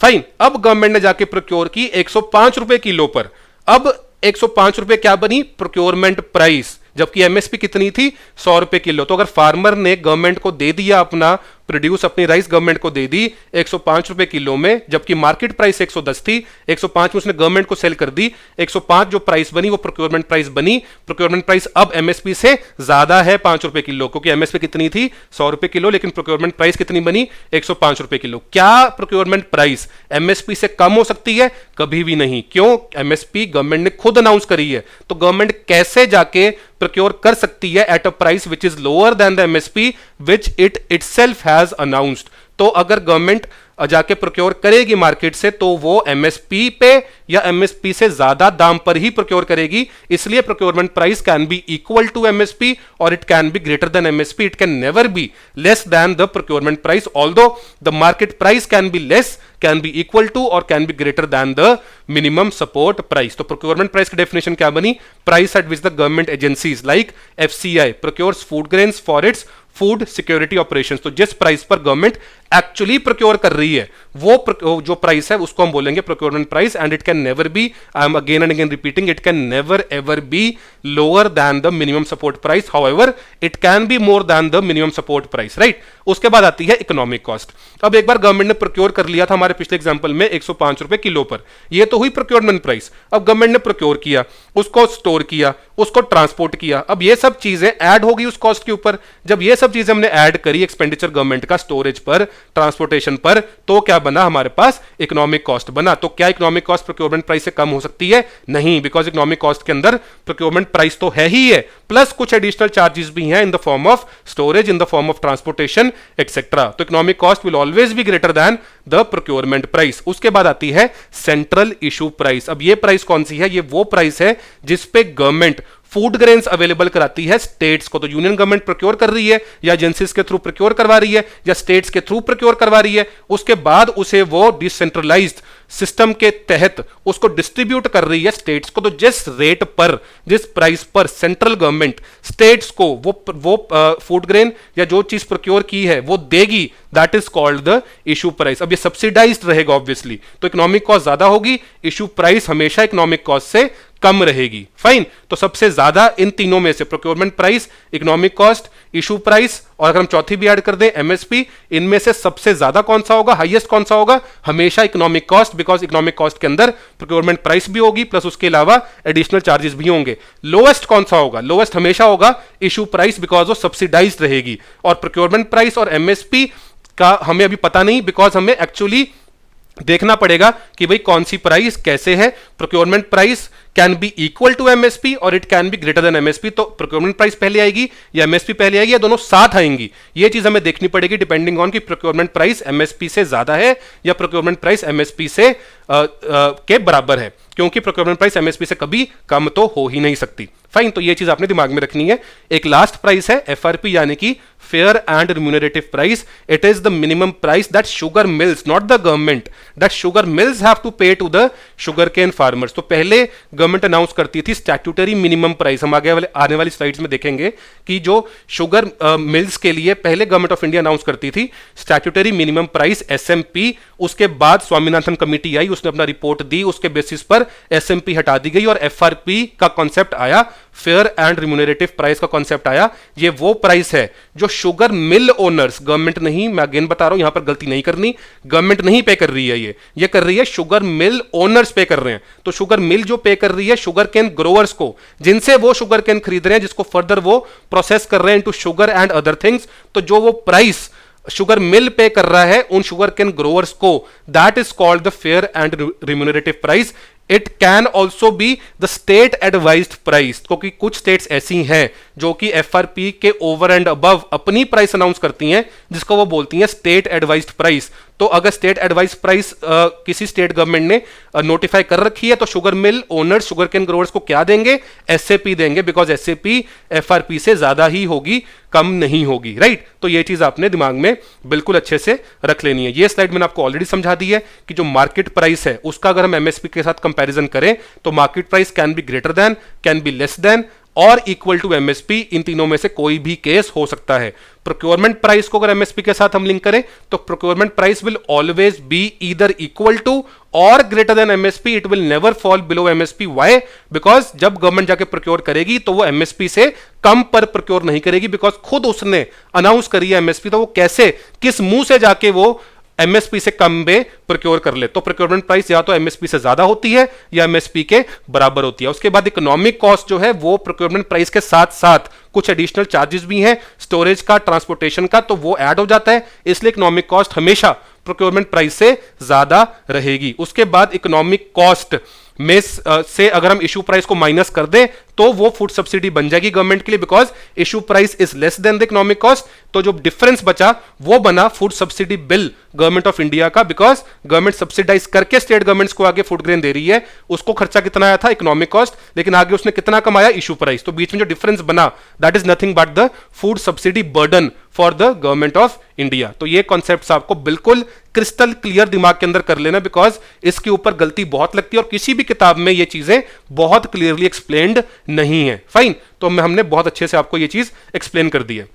फाइन। अब गवर्नमेंट ने जाके प्रोक्योर की 105 रुपए किलो पर। अब 105 रुपए क्या बनी, प्रोक्योरमेंट प्राइस, जबकि एमएसपी कितनी थी 100 रुपए किलो। तो अगर फार्मर ने गवर्नमेंट को दे दिया अपना प्रोड्यूस, अपनी राइस गवर्नमेंट को दे दी 105 रुपए किलो में, जबकि मार्केट प्राइस 110 थी, 105 में उसने गवर्नमेंट को सेल कर दी, 105 जो प्राइस बनी वो प्रोक्योरमेंट प्राइस बनी। प्रोक्योरमेंट प्राइस अब एमएसपी से ज्यादा है 5 रुपए किलो, क्योंकि एमएसपी कितनी थी 100 रुपए किलो, लेकिन प्रोक्योरमेंट प्राइस कितनी बनी 105 रुपए किलो। क्या प्रोक्योरमेंट प्राइस एमएसपी से कम हो सकती है, कभी भी नहीं। क्यों, एमएसपी गवर्नमेंट ने खुद अनाउंस करी है, तो गवर्नमेंट कैसे जाके प्रोक्योर कर सकती है at a price which is lower than the MSP which it itself has announced. तो अगर गवर्नमेंट जाके प्रोक्योर करेगी मार्केट से तो वो एमएसपी पे या एमएसपी से ज्यादा दाम पर ही प्रोक्योर करेगी। इसलिए procurement price can be equal to MSP और it can be greater than MSP. It can never be less than the procurement price, although the market price can be less, can be equal to और can be greater than the minimum support price. तो procurement price की definition क्या बनी? Price at which the government agencies like FCI procures food grains for its food security operations. तो जिस price पर government actually procure कर रही है वो जो प्राइस है उसको हम बोलेंगे procurement price. And it can never B, I am again and again repeating, it can never ever be lower than the minimum support price, however it can be more than the minimum support price, right. उसके बाद आती है economic cost. अब एक बार government ने procure कर लिया था हमारे पिछले एग्जांपल में 105 रुपए किलो पर, ये तो हुई प्रोक्योरमेंट प्राइस। अब गवर्नमेंट ने प्रोक्योर किया, उसको स्टोर किया, उसको ट्रांसपोर्ट किया, अब ये सब चीजें ऐड होगी उस कॉस्ट के ऊपर। जब ये सब चीजें हमने ऐड करी एक्सपेंडिचर गवर्नमेंट का स्टोरेज पर, ट्रांसपोर्टेशन पर, तो क्या बना हमारे पास? इकोनॉमिक कॉस्ट बना। तो क्या इकोनॉमिक कॉस्ट प्रोक्योरमेंट प्राइस से कम हो सकती है? नहीं, बिकॉज इकोनॉमिक कॉस्ट के अंदर प्रोक्योरमेंट प्राइस तो है ही है, प्लस कुछ एडिशनल चार्जेस भी हैं in the form of storage, in the form of transportation etcetera. तो economic cost will always be greater than the procurement price. उसके बाद आती है सेंट्रल इशू प्राइस। अब ये प्राइस कौन सी है? ये वो प्राइस है जिस पे गवर्नमेंट फूड ग्रेन्स अवेलेबल कराती है स्टेट्स को। तो यूनियन गवर्नमेंट प्रोक्योर कर रही है या एजेंसीज के थ्रू प्रोक्योर करवा रही है या स्टेट्स के थ्रू प्रोक्योर करवा रही है, उसके बाद उसे वो डिसेंट्रलाइज्ड सिस्टम के तहत उसको डिस्ट्रीब्यूट कर रही है स्टेट्स को। तो जिस रेट पर, जिस प्राइस पर सेंट्रल गवर्नमेंट स्टेट्स को वो फूड ग्रेन या जो चीज प्रोक्योर की है वो देगी, that is called the issue price. अब ये सब्सिडाइज्ड रहेगा ऑब्वियसली, तो इकोनॉमिक कॉस्ट ज्यादा होगी, इशू प्राइस हमेशा इकोनॉमिक कॉस्ट से कम रहेगी। फाइन, तो सबसे ज्यादा इन तीनों में से procurement price, economic cost, issue price, और अगर हम चौथी भी ऐड कर दें एमएसपी, इनमें से सबसे ज्यादा कौन सा होगा, हाईएस्ट कौन सा होगा? हमेशा economic cost, because economic cost के अंदर प्रोक्योरमेंट प्राइस भी होगी प्लस उसके अलावा एडिशनल चार्जेस भी होंगे। लोएस्ट कौन सा होगा? लोएस्ट हमेशा होगा इशू प्राइस, बिकॉज वो सब्सिडाइज्ड रहेगी। और प्रोक्योरमेंट प्राइस और एमएसपी का हमें अभी पता नहीं, बिकॉज हमें एक्चुअली देखना पड़ेगा कि भाई कौन सी प्राइस कैसे है। Procurement price can be equal to MSP और it can be greater than MSP. तो प्रोक्योरमेंट प्राइस पहले आएगी या एमएसपी पहले आएगी या दोनों साथ आएंगी, ये चीज हमें देखनी पड़ेगी डिपेंडिंग ऑन कि प्रोक्योरमेंट प्राइस एमएसपी से ज्यादा है या प्रोक्योरमेंट प्राइस एमएसपी से के बराबर है, क्योंकि प्रोक्योरमेंट प्राइस एमएसपी से कभी कम तो हो ही नहीं सकती। फाइन, तो ये चीज आपने दिमाग में रखनी है। एक लास्ट प्राइस है एफआरपी, यानी कि fair and remunerative price. It is the minimum price that sugar mills, not the government, that sugar mills have to pay to the sugar cane farmers. तो पहले गवर्नमेंट अनाउंस करती थी statutory minimum price, हम आने वाली slides में देखेंगे कि जो शुगर मिल्स के लिए पहले गवर्नमेंट ऑफ इंडिया अनाउंस करती थी स्टैट्यूटरी मिनिमम प्राइस एसएमपी। उसके बाद स्वामीनाथन कमेटी आई, उसने अपना रिपोर्ट दी, उसके बेसिस पर एसएमपी हटा दी गई और एफआरपी का कॉन्सेप्ट आया, फेयर एंड रिम्यूनरेटिव प्राइस का कॉन्सेप्ट आया। ये वो प्राइस है जो शुगर मिल ओनर्स, गवर्नमेंट नहीं, मैं अगेन बता रहा हूं, यहां पर गलती नहीं करनी, गवर्नमेंट नहीं पे कर रही है, ये कर रही है शुगर मिल ओनर्स पे कर रहे हैं। तो शुगर मिल जो पे कर रही है शुगर केन ग्रोवर्स को, जिनसे वो शुगर केन खरीद रहे हैं, जिसको फर्दर वो प्रोसेस कर रहे हैं into sugar and other things, तो जो वो प्राइस शुगर मिल पे कर रहा है उन शुगर केन ग्रोवर्स को, that is called the fair and remunerative price. It can also be the state advised price, क्योंकि कुछ स्टेट्स ऐसी हैं जो कि एफआरपी के ओवर एंड अबव अपनी प्राइस अनाउंस करती हैं, जिसको वो बोलती हैं स्टेट एडवाइज्ड प्राइस। तो अगर स्टेट एडवाइज प्राइस किसी स्टेट गवर्नमेंट ने नोटिफाई कर रखी है तो sugar mill owners, sugar cane growers को क्या देंगे? एसएपी देंगे, बिकॉज एसएपी एफआरपी से ज्यादा ही होगी, कम नहीं होगी, राइट। तो ये चीज आपने दिमाग में बिल्कुल अच्छे से रख लेनी है। ये स्लाइड मैंने आपको ऑलरेडी समझा दी है कि जो मार्केट प्राइस है उसका अगर हम एमएसपी के साथ कंपैरिजन करें तो market price can be greater then, can be less then और इक्वल टू एमएसपी। इन तीनों में से कोई भी केस हो सकता है। प्रोक्योरमेंट प्राइस को अगर एमएसपी के साथ हम लिंक करें तो procurement price will always be either equal to और greater than MSP, it will never fall below MSP. Why? Because जब गवर्नमेंट जाके प्रोक्योर करेगी तो वो एमएसपी से कम पर प्रोक्योर नहीं करेगी, बिकॉज खुद उसने अनाउंस करी है एमएसपी, तो वो कैसे, किस मुंह से जाके वो एमएसपी से कम में प्रोक्योर कर ले। तो प्रोक्योरमेंट प्राइस या तो एमएसपी से ज्यादा होती है या एमएसपी के बराबर होती है। उसके बाद इकोनॉमिक कॉस्ट जो है वो प्रोक्योरमेंट प्राइस के साथ साथ कुछ एडिशनल चार्जेस भी हैं, स्टोरेज का, ट्रांसपोर्टेशन का, तो वो ऐड हो जाता है, इसलिए इकोनॉमिक कॉस्ट हमेशा प्रोक्योरमेंट प्राइस से ज्यादा रहेगी। उसके बाद इकोनॉमिक कॉस्ट में से अगर हम इशू प्राइस को माइनस कर दें तो वो फूड सब्सिडी बन जाएगी गवर्नमेंट के लिए, because issue price is less than the economic cost. तो जो डिफरेंस बचा वो बना food subsidy bill government of India का, बिकॉज गवर्नमेंट सब्सिडाइज करके स्टेट गवर्नमेंट्स को आगे फूड ग्रेन दे रही है। उसको खर्चा कितना आया था, इकोनॉमिक कॉस्ट, लेकिन आगे उसने कितना कमाया, इशू प्राइस। तो बीच में जो डिफरेंस बना that is nothing but the food subsidy burden for the government of India. तो ये कॉन्सेप्ट्स आपको बिल्कुल क्रिस्टल क्लियर दिमाग के अंदर कर लेना, बिकॉज इसके ऊपर गलती बहुत लगती है और किसी भी किताब में ये चीजें बहुत क्लियरली एक्सप्लेन्ड नहीं है। फाइन, तो हमने बहुत अच्छे से आपको ये चीज एक्सप्लेन कर दी है।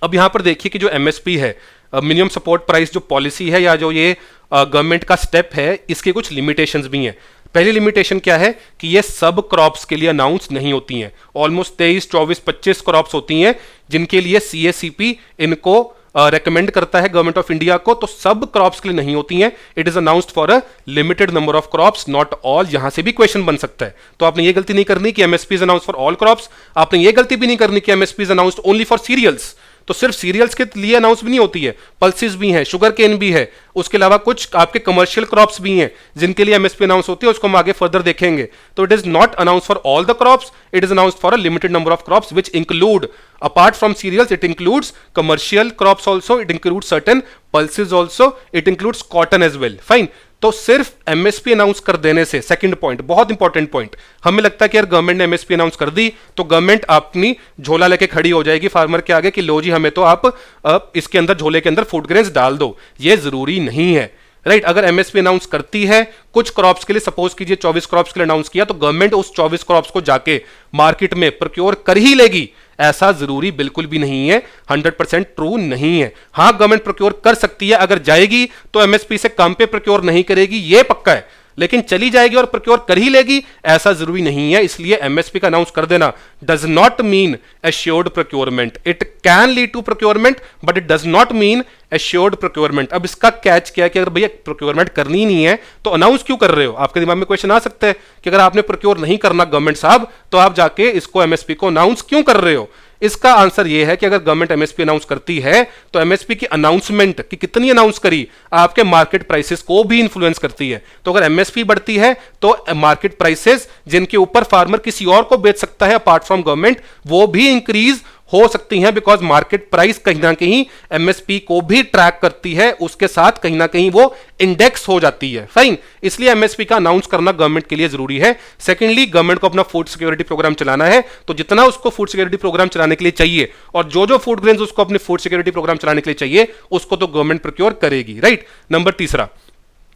अब यहां पर देखिए कि जो एमएसपी है, मिनिमम सपोर्ट प्राइस जो पॉलिसी है या जो ये गवर्नमेंट का स्टेप है, इसके कुछ लिमिटेशंस भी हैं। पहली लिमिटेशन क्या है कि ये सब क्रॉप्स के लिए अनाउंस नहीं होती हैं। ऑलमोस्ट 23, 24, 25 क्रॉप्स होती हैं जिनके लिए सीएसीपी इनको रेकमेंड करता है गवर्नमेंट ऑफ इंडिया को, तो सब क्रॉप्स के लिए नहीं होती हैं। It is announced for a limited number of crops, not all. यहां से भी क्वेश्चन बन सकता है। तो आपने ये गलती नहीं करनी कि MSP is announced for all crops. आपने ये गलती भी नहीं करनी कि MSP is announced only for cereals. तो सिर्फ सीरियल्स के लिए अनाउंस भी नहीं होती है, पल्सेस भी हैं, शुगर केन भी है, उसके अलावा कुछ आपके कमर्शियल क्रॉप्स भी हैं जिनके लिए एमएसपी अनाउंस होती है, उसको हम आगे फर्दर देखेंगे। तो it is not announce for all the crops, it is announced for a limited number of crops which include, apart from cereals, it includes commercial crops also, it includes certain pulses also, it includes cotton as well. Fine. तो सिर्फ MSP announce कर देने से, second point, बहुत important point, हमें लगता है कि यार गवर्नमेंट ने एमएसपी अनाउंस कर दी तो गवर्नमेंट अपनी झोला लेके खड़ी हो जाएगी फार्मर के आगे कि लो जी हमें तो आप इसके अंदर झोले के अंदर फूड ग्रेन्स डाल दो। ये जरूरी नहीं है, राइट। अगर एमएसपी अनाउंस करती है कुछ क्रॉप्स के लिए, सपोज कीजिए 24 क्रॉप्स के लिए अनाउंस किया, तो गवर्नमेंट उस 24 क्रॉप्स को जाके मार्केट में प्रोक्योर कर ही लेगी, ऐसा जरूरी बिल्कुल भी नहीं है, 100% ट्रू नहीं है। हां, गवर्नमेंट प्रोक्योर कर सकती है, अगर जाएगी तो एमएसपी से कम पे प्रोक्योर नहीं करेगी, ये पक्का है, लेकिन चली जाएगी और प्रोक्योर कर ही लेगी ऐसा जरूरी नहीं है। इसलिए एमएसपी का अनाउंस कर देना does not mean assured procurement. It can lead to procurement but it does not mean assured procurement. अब इसका कैच क्या है कि अगर भैया प्रोक्योरमेंट करनी ही नहीं है तो अनाउंस क्यों कर रहे हो? आपके दिमाग में क्वेश्चन आ सकता है कि अगर आपने प्रोक्योर नहीं करना गवर्नमेंट साहब, तो आप जाके इसको एमएसपी को अनाउंस क्यों कर रहे हो? इसका आंसर यह है कि अगर गवर्नमेंट एमएसपी अनाउंस करती है तो एमएसपी की अनाउंसमेंट कि कितनी अनाउंस करी आपके मार्केट प्राइसेस को भी इंफ्लुएंस करती है। तो अगर एमएसपी बढ़ती है तो मार्केट प्राइसेस जिनके ऊपर फार्मर किसी और को बेच सकता है अपार्ट फ्रॉम गवर्नमेंट, वो भी इंक्रीज हो सकती हैं, बिकॉज मार्केट प्राइस कहीं ना कहीं एमएसपी को भी ट्रैक करती है, उसके साथ कहीं ना कहीं वो इंडेक्स हो जाती है। फाइन, इसलिए एमएसपी का अनाउंस करना गवर्नमेंट के लिए जरूरी है। सेकेंडली, गवर्नमेंट को अपना फूड सिक्योरिटी प्रोग्राम चलाना है, तो जितना उसको फूड सिक्योरिटी प्रोग्राम चलाने के लिए चाहिए और जो फूड ग्रेन्स उसको अपने फूड सिक्योरिटी प्रोग्राम चलाने के लिए चाहिए, उसको तो गवर्नमेंट प्रोक्योर करेगी, राइट। नंबर तीसरा,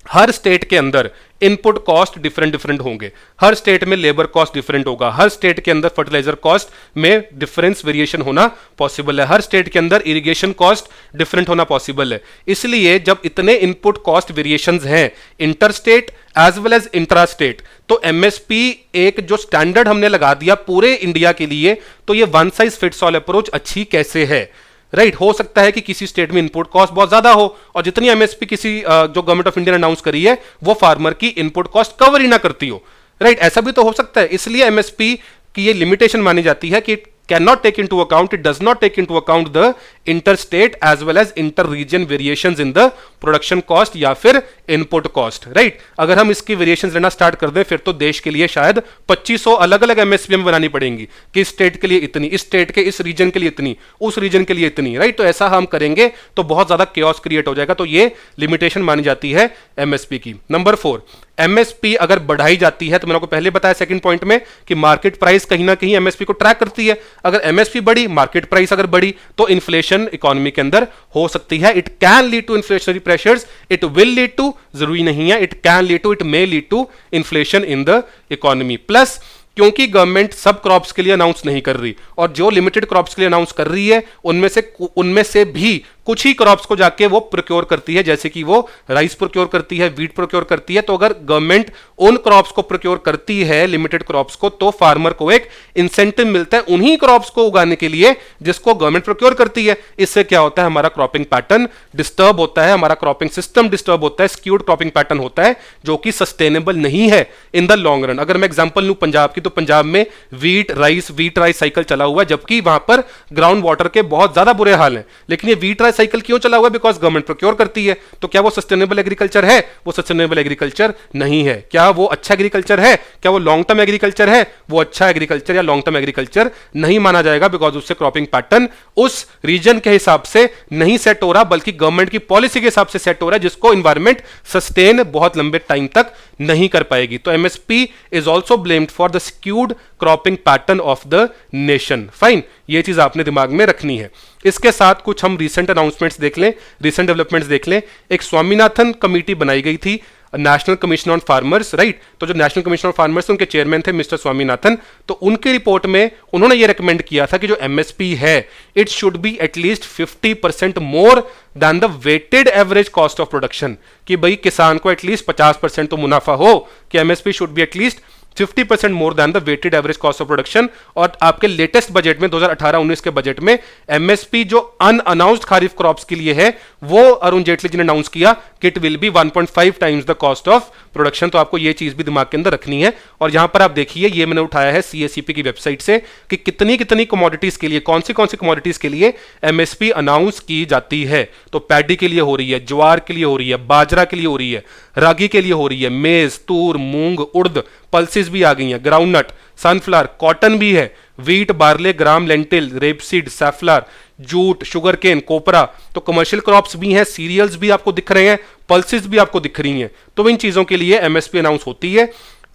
हर स्टेट के अंदर इनपुट कॉस्ट डिफरेंट होंगे, हर स्टेट में लेबर कॉस्ट डिफरेंट होगा, हर स्टेट के अंदर फर्टिलाइजर कॉस्ट में डिफरेंस वेरिएशन होना पॉसिबल है, हर स्टेट के अंदर इरिगेशन कॉस्ट डिफरेंट होना पॉसिबल है। इसलिए जब इतने इनपुट कॉस्ट वेरिएशंस हैं inter state as well as intra state, तो एमएसपी एक जो स्टैंडर्ड हमने लगा दिया पूरे इंडिया के लिए, तो ये one size fits all approach अच्छी कैसे है, राइट। हो सकता है कि किसी स्टेट में इनपुट कॉस्ट बहुत ज्यादा हो और जितनी एमएसपी किसी जो गवर्नमेंट ऑफ इंडिया ने अनाउंस करी है वो फार्मर की इनपुट कॉस्ट कवर ही ना करती हो, राइट। ऐसा भी तो हो सकता है। इसलिए एमएसपी की ये लिमिटेशन मानी जाती है कि cannot take into account, it does not take into account the interstate as well as inter-region variations in the production cost या फिर input cost, right? अगर हम इसकी variations लेना start कर दें फिर तो देश के लिए शायद 2500 अलग अलग MSP में बनानी पड़ेंगी कि इस स्टेट के लिए इतनी, इस स्टेट के इस रीजन के लिए इतनी, उस रीजन के लिए इतनी, राइट। तो ऐसा हम करेंगे तो बहुत ज्यादा chaos क्रिएट हो जाएगा, तो ये लिमिटेशन मानी जाती है एमएसपी की। नंबर 4, एमएसपी अगर बढ़ाई जाती है तो मैंने आपको पहले बताया सेकंड पॉइंट में कि मार्केट प्राइस कहीं ना कहीं एमएसपी को ट्रैक करती है। अगर एमएसपी बढ़ी, मार्केट प्राइस अगर बढ़ी, तो इन्फ्लेशन इकोनॉमी के अंदर हो सकती है। It can lead to inflationary pressures, it will lead to, जरूरी नहीं है, it can lead to, it may lead to inflation in the economy. Plus क्योंकि गवर्नमेंट सब क्रॉप्स के लिए अनाउंस नहीं कर रही और जो लिमिटेड क्रॉप्स के लिए अनाउंस कर रही है उनमें से भी कुछ ही क्रॉप्स को जाके वो प्रोक्योर करती है, जैसे कि वो राइस प्रोक्योर करती है, व्हीट प्रोक्योर करती है। तो अगर गवर्नमेंट उन क्रॉप्स को प्रोक्योर करती है, लिमिटेड क्रॉप्स को, तो फार्मर को एक इंसेंटिव मिलता है उन्हीं क्रॉप्स को उगाने के लिए जिसको गवर्नमेंट प्रोक्योर करती है। इससे क्या होता है, हमारा क्रॉपिंग पैटर्न डिस्टर्ब होता है, हमारा क्रॉपिंग सिस्टम डिस्टर्ब होता है, स्क्यूड क्रॉपिंग पैटर्न होता है जो कि सस्टेनेबल नहीं है इन द लॉन्ग रन। अगर मैं एग्जांपल लूं पंजाब की, तो पंजाब में व्हीट राइस साइकिल चला हुआ है, जबकि वहां पर ग्राउंड वाटर के बहुत ज्यादा बुरे हाल हैं, लेकिन ये व्हीट राइस साइकिल क्यों चला हुआ है? बिकॉज गवर्नमेंट प्रोक्योर करती है। तो क्या वो सस्टेनेबल एग्रीकल्चर है? वो सस्टेनेबल एग्रीकल्चर नहीं है। क्या वो अच्छा एग्रीकल्चर है? क्या वो लॉन्ग टर्म एग्रीकल्चर है? वो अच्छा एग्रीकल्चर या लॉन्ग टर्म एग्रीकल्चर नहीं माना जाएगा, बिकॉज उससे क्रॉपिंग पैटर्न उस रीजन के हिसाब से नहीं सेट हो रहा, बल्कि गवर्नमेंट की पॉलिसी के हिसाब से सेट हो रहा है, जिसको इन्वायरमेंट सस्टेन बहुत लंबे टाइम तक नहीं कर पाएगी। तो MSP is also blamed for the skewed cropping pattern of the nation. Fine, ये चीज आपने दिमाग में रखनी है। इसके साथ कुछ हम रीसेंट अनाउंसमेंट्स देख लें, रीसेंट डेवलपमेंट्स देख लें। एक स्वामीनाथन कमेटी बनाई गई थी, national commission on farmers, right. तो जो नेशनल कमीशन ऑन फार्मर्स उनके चेयरमैन थे मिस्टर स्वामीनाथन। तो उनकी रिपोर्ट में उन्होंने ये रेकमेंड किया था कि जो एमएसपी है it should be at least 50% more than the weighted average cost of production, कि भाई किसान को एटलीस्ट 50% तो मुनाफा हो, कि MSP should be at least 50% more than the weighted average cost of production. और आपके लेटेस्ट बजट में 2018-19 के बजट में एमएसपी जो अनअनाउंस्ड खरीफ क्रॉप्स के लिए है वो अरुण जेटली जी ने अनाउंस किया कि it will be 1.5 times the cost of production. तो आपको ये चीज भी दिमाग के अंदर रखनी है। और यहां पर आप देखिए, ये मैंने उठाया है सीएसीपी की वेबसाइट से कि कितनी कितनी कमोडिटीज के लिए, कौन सी कमोडिटीज के लिए एमएसपी अनाउंस की जाती है। तो पैडी के लिए हो रही है, ज्वार के लिए हो रही है, बाजरा के लिए हो रही है, रागी के लिए हो रही है, मेज, तूर, मूंग, उड़द, पल्सेस भी आ गई हैं, ग्राउंडनट, सनफ्लावर, कॉटन भी है, wheat, barley, gram, lentil, rapeseed, safflower, jute, sugar cane, copra. तो कमर्शियल क्रॉप्स भी हैं, सीरियल्स भी आपको दिख रहे हैं, पल्सेस भी आपको दिख रही हैं। तो इन चीजों के लिए एमएसपी अनाउंस होती है।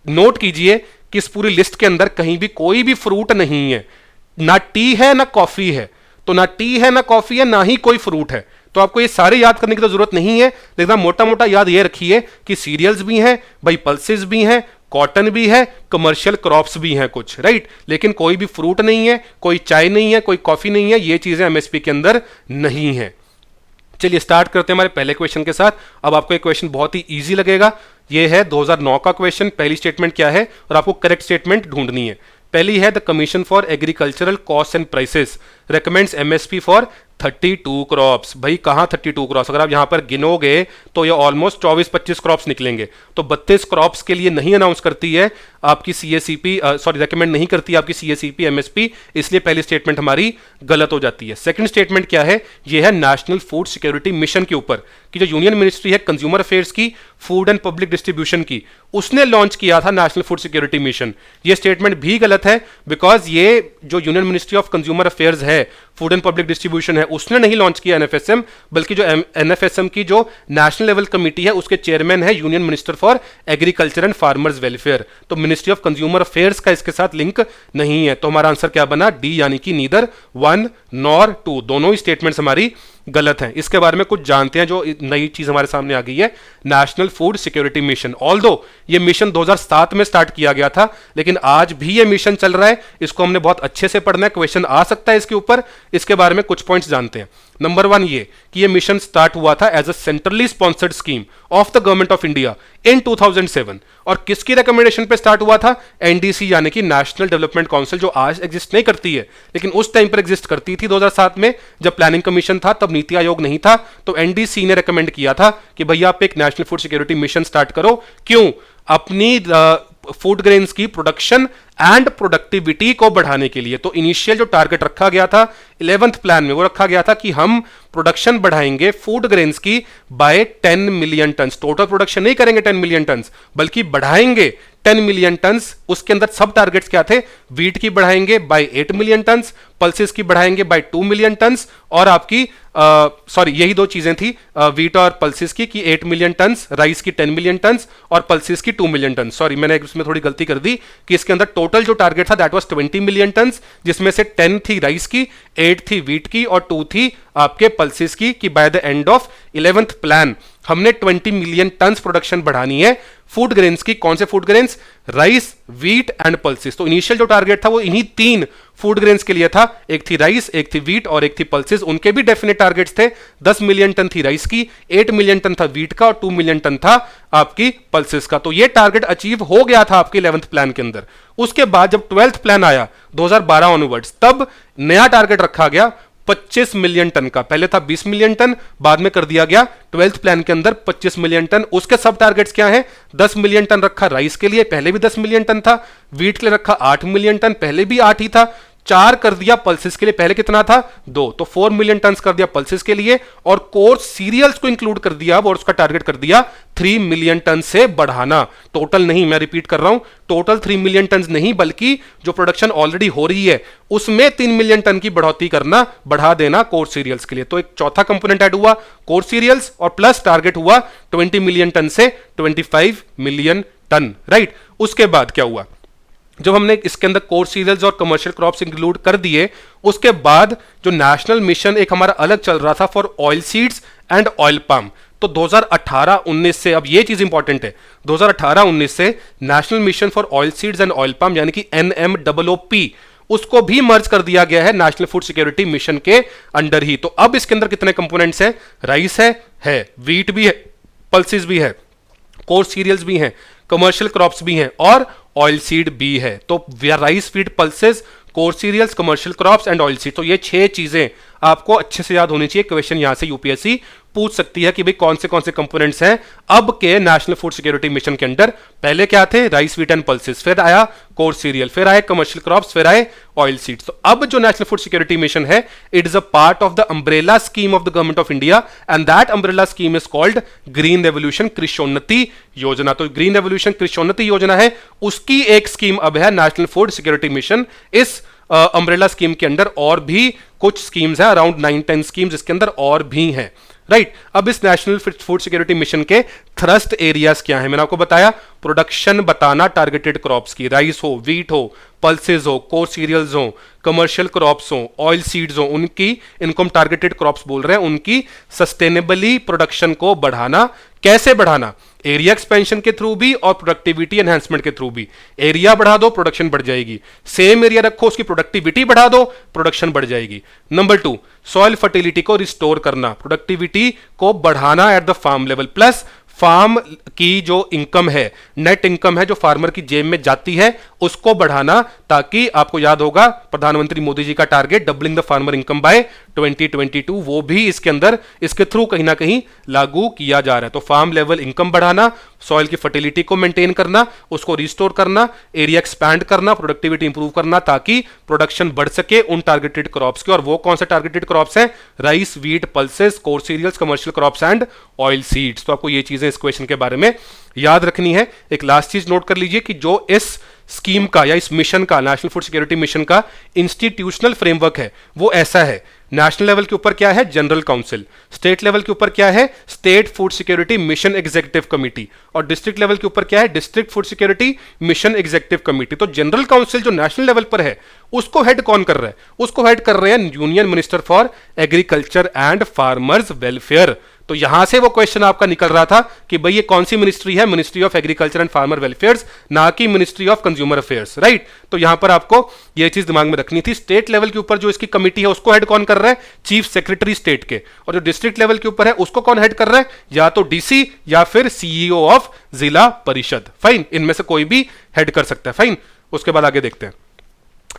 नोट कीजिए कि इस पूरी लिस्ट के अंदर कहीं भी कोई भी फ्रूट नहीं है, ना टी है ना कॉफी है। तो ना टी है ना कॉफी है, ना ही कोई फ्रूट है। तो आपको ये सारे याद करने की तो जरूरत नहीं है, लेकिन मोटा मोटा याद ये रखिए कि सीरियल्स भी हैं भाई, पल्सेस भी हैं, कॉटन भी है, कमर्शियल क्रॉप्स भी हैं कुछ, राइट। लेकिन कोई भी फ्रूट नहीं है, कोई चाय नहीं है, कोई कॉफी नहीं है, ये चीजें एमएसपी के अंदर नहीं है। चलिए स्टार्ट करते हैं हमारे पहले क्वेश्चन के साथ। अब आपको एक क्वेश्चन बहुत ही इजी लगेगा। ये है 2009 का क्वेश्चन। पहली स्टेटमेंट क्या है और आपको करेक्ट स्टेटमेंट ढूंढनी है। पहली है, the commission for agricultural cost and prices recommends MSP for 32 crops. भाई कहां 32 क्रॉप्स? अगर आप यहां पर गिनोगे तो ये ऑलमोस्ट 24-25 क्रॉप्स निकलेंगे। तो 32 क्रॉप्स के लिए नहीं अनाउंस करती है आपकी सीएसीपी, सॉरी रेकमेंड नहीं करती आपकी सीएसीपी एमएसपी, इसलिए पहली स्टेटमेंट हमारी गलत हो जाती है। सेकंड स्टेटमेंट क्या है? ये है नेशनल फूड सिक्योरिटी मिशन के ऊपर, कि जो यूनियन मिनिस्ट्री है कंज्यूमर अफेयर्स की, फूड एंड पब्लिक डिस्ट्रीब्यूशन की, उसने लॉन्च किया था नेशनल फूड सिक्योरिटी मिशन। ये स्टेटमेंट भी गलत है, बिकॉज ये जो union ministry of consumer affairs है, फूड एंड पब्लिक डिस्ट्रीब्यूशन है, उसने नहीं लॉन्च किया एनएफएसएम, बल्कि जो एनएफएसएम की जो नेशनल लेवल कमेटी है उसके चेयरमैन है union minister for agriculture and farmers welfare. तो मिनिस्ट्री ऑफ कंज्यूमर अफेयर्स का इसके साथ लिंक नहीं है। तो हमारा आंसर क्या बना? डी, यानी कि नीदर 1 नॉर 2, दोनों ही स्टेटमेंट्स हमारी गलत हैं। इसके बारे में कुछ जानते हैं, जो नई चीज हमारे सामने आ गई है, national food security mission. Although ये मिशन 2007 में स्टार्ट किया गया था, लेकिन आज भी ये मिशन चल रहा है। इसको हमने बहुत अच्छे से पढ़ना है, क्वेश्चन आ सकता है इसके ऊपर। इसके बारे में कुछ पॉइंट्स जानते हैं। नंबर 1 ये कि ये मिशन स्टार्ट हुआ था as a centrally sponsored scheme of the government of India in 2007। और किसकी रिकमेंडेशन पे स्टार्ट हुआ था? एनडीसी, यानी कि नेशनल डेवलपमेंट काउंसिल, जो आज एग्जिस्ट नहीं करती है लेकिन उस टाइम पर एग्जिस्ट करती थी 2007 में, जब प्लानिंग कमीशन था, तब नीति आयोग नहीं था। तो एनडीसी ने रिकमेंड किया था कि भैया आप एक national food security mission start करो। क्यों? अपनी फूड ग्रेन्स की प्रोडक्शन एंड प्रोडक्टिविटी को बढ़ाने के लिए। तो इनिशियल जो टारगेट रखा गया था 11th प्लान में, वो रखा गया था कि हम प्रोडक्शन बढ़ाएंगे फूड ग्रेन्स की by 10 million tonne. Total production नहीं करेंगे 10 मिलियन टन, बल्कि बढ़ाएंगे 10 मिलियन टन। उसके अंदर सब टारगेट्स क्या थे? वीट की बढ़ाएंगे बाय 8 मिलियन टन, पल्सेस की बढ़ाएंगे बाय 2 मिलियन टन, और आपकी सॉरी यही दो चीजें थी, वीट और पल्सेस की, 8 मिलियन टन, राइस की 10 मिलियन टन और पल्सेस की 2 मिलियन टन। सॉरी मैंने इसमें थोड़ी गलती कर दी कि इसके अंदर टोटल जो टारगेट था दैट वाज 20 मिलियन टन, जिसमें से 10 थी राइस की, 8 थी वीट की और 2 थी आपके पल्सेस की, कि by the end of 11th plan हमने 20 मिलियन टन प्रोडक्शन बढ़ानी है फूड ग्रेन्स की। कौन से food grains? Rice, wheat and pulses. तो इनिशियल जो टारगेट था वो इन्हीं 3 फूड ग्रेन्स के लिए था, एक थी राइस, एक थी वीट और एक थी पल्सेस। उनके भी डेफिनेट टारगेट्स थे। 10 मिलियन टन थी राइस की, 8 मिलियन टन था वीट का और 2 मिलियन टन था आपकी पल्सेस का। तो ये टारगेट अचीव हो गया था आपके 11th प्लान के अंदर। उसके बाद जब 12th प्लान आया 2012 ऑनवर्ड्स, तब नया टारगेट रखा गया 25 मिलियन टन का। पहले था 20 मिलियन टन, बाद में कर दिया गया 12th प्लान के अंदर 25 मिलियन टन। उसके सब टारगेट्स क्या हैं? 10 मिलियन टन रखा राइस के लिए, पहले भी 10 मिलियन टन था। वीट के लिए रखा 8 मिलियन टन, पहले भी 8 ही था। 4 कर दिया पल्सेस के लिए, पहले कितना था 2, तो 4 मिलियन टन कर दिया पल्सेस के लिए, और कोर सीरियल्स को इंक्लूड कर दिया और उसका टारगेट कर दिया 3 मिलियन टन से बढ़ाना। टोटल नहीं, मैं रिपीट कर रहा हूं, टोटल 3 मिलियन टन नहीं, बल्कि जो प्रोडक्शन ऑलरेडी हो रही है उसमें 3 मिलियन टन की बढ़ोतरी करना, बढ़ा देना कोर सीरियल्स के लिए। तो एक चौथा कंपोनेंट ऐड हुआ कोर सीरियल्स, और प्लस टारगेट हुआ 20 मिलियन टन से 25 मिलियन टन, राइट। उसके बाद क्या हुआ, जब हमने इसके अंदर कोर सीरियल्स और कमर्शियल क्रॉप्स इंक्लूड कर दिए, उसके बाद जो नेशनल मिशन एक हमारा अलग चल रहा था for oil seeds and oil palm, तो 2018-19 से, अब ये चीज इंपॉर्टेंट है, 2018-19 से national mission for oil seeds and oil palm यानी कि NMOOP, उसको भी मर्ज कर दिया गया है नेशनल फूड सिक्योरिटी मिशन के अंडर ही। तो अब इसके अंदर कितने कंपोनेंट्स हैं, राइस है, व्हीट भी है, पल्सेस भी है, कोर सीरियल्स भी हैं, कमर्शियल क्रॉप्स भी हैं, और ऑयल सीड भी है। तो rice, wheat, pulses, coarse cereals, commercial crops and oil seed, तो ये 6 चीजें आपको अच्छे से याद होनी चाहिए। क्वेश्चन यहां से यूपीएससी पूछ सकती है कि भाई कौन से कंपोनेंट्स हैं अब के नेशनल फूड सिक्योरिटी मिशन के अंडर। पहले क्या थे, राइस, व्हीट एंड पल्सेस, फिर आया कोर सीरियल, फिर आए कमर्शियल क्रॉप्स, फिर आए ऑयल सीड्स। तो अब जो नेशनल फूड सिक्योरिटी मिशन है, it is a part of the umbrella scheme of the government of India, and that umbrella scheme is called green revolution Krishonnati Yojana. तो green revolution Krishonnati योजना है, उसकी एक स्कीम अब है नेशनल फूड सिक्योरिटी मिशन। इस umbrella scheme के अंडर और भी कुछ स्कीम्स हैं, अराउंड 9-10 स्कीम्स इसके अंदर और भी हैं, राइट। अब इस नेशनल फूड सिक्योरिटी मिशन के थ्रस्ट एरियाज क्या है, मैंने आपको बताया, प्रोडक्शन बताना टारगेटेड क्रॉप्स की, राइस हो, व्हीट हो, पल्सेस हो, कोर सीरियल्स हो, कमर्शियल क्रॉप्स हो, ऑयल सीड्स हो, उनकी, इनको हम टारगेटेड क्रॉप्स बोल रहे हैं, उनकी सस्टेनेबली प्रोडक्शन को बढ़ाना। कैसे बढ़ाना, एरिया एक्सपेंशन के थ्रू भी और प्रोडक्टिविटी एनहांसमेंट के थ्रू भी। एरिया बढ़ा दो, प्रोडक्शन बढ़ जाएगी, सेम एरिया रखो, उसकी प्रोडक्टिविटी बढ़ा दो, प्रोडक्शन बढ़ जाएगी। नंबर 2, सॉइल फर्टिलिटी को रिस्टोर करना, प्रोडक्टिविटी को बढ़ाना at the farm level, plus farm की जो इनकम है, नेट इनकम है जो फार्मर की जेब में जाती है, उसको बढ़ाना, ताकि आपको याद होगा प्रधानमंत्री मोदी जी का target doubling the farmer income by 2022, वो भी इसके अंदर, इसके थ्रू कहीं ना कहीं लागू किया जा रहा है। तो फार्म लेवल इनकम बढ़ाना, सॉइल की फर्टिलिटी को मेंटेन करना, उसको रिस्टोर करना, एरिया एक्सपैंड करना, प्रोडक्टिविटी इंप्रूव करना, ताकि प्रोडक्शन बढ़ सके उन टारगेटेड क्रॉप्स के। और वो कौन से टारगेटेड क्रॉप्स हैं, rice, wheat, pulses, coarse cereals, commercial crops and oil seeds. तो आपको ये चीजें इस क्वेश्चन के बारे में याद रखनी है। एक लास्ट चीज नोट कर लीजिए कि जो इस स्कीम का या इस मिशन का, नेशनल फूड सिक्योरिटी मिशन का इंस्टीट्यूशनल फ्रेमवर्क है, वो ऐसा है, नेशनल लेवल के ऊपर क्या है, जनरल काउंसिल, स्टेट लेवल के ऊपर क्या है, state food security mission executive committee, और डिस्ट्रिक्ट लेवल के ऊपर क्या है, district food security mission executive committee. तो जनरल काउंसिल जो नेशनल लेवल पर है, उसको हेड कौन कर रहा है, उसको हेड कर रहे हैं union minister for agriculture and farmers welfare. तो यहां से वो क्वेश्चन आपका निकल रहा था कि भाई ये कौन सी मिनिस्ट्री है, ministry of agriculture and farmer welfare, ना कि ministry of consumer affairs, right. तो यहां पर आपको ये चीज दिमाग में रखनी थी। स्टेट लेवल के ऊपर जो इसकी कमेटी है, उसको हेड कौन कर रहा है, चीफ सेक्रेटरी स्टेट के, और जो डिस्ट्रिक्ट लेवल के ऊपर है, उसको कौन हेड कर रहा है, या तो डीसी या फिर सीईओ ऑफ जिला परिषद, फाइन, इनमें से कोई भी हेड कर सकता है, फाइन। उसके बाद आगे देखते हैं,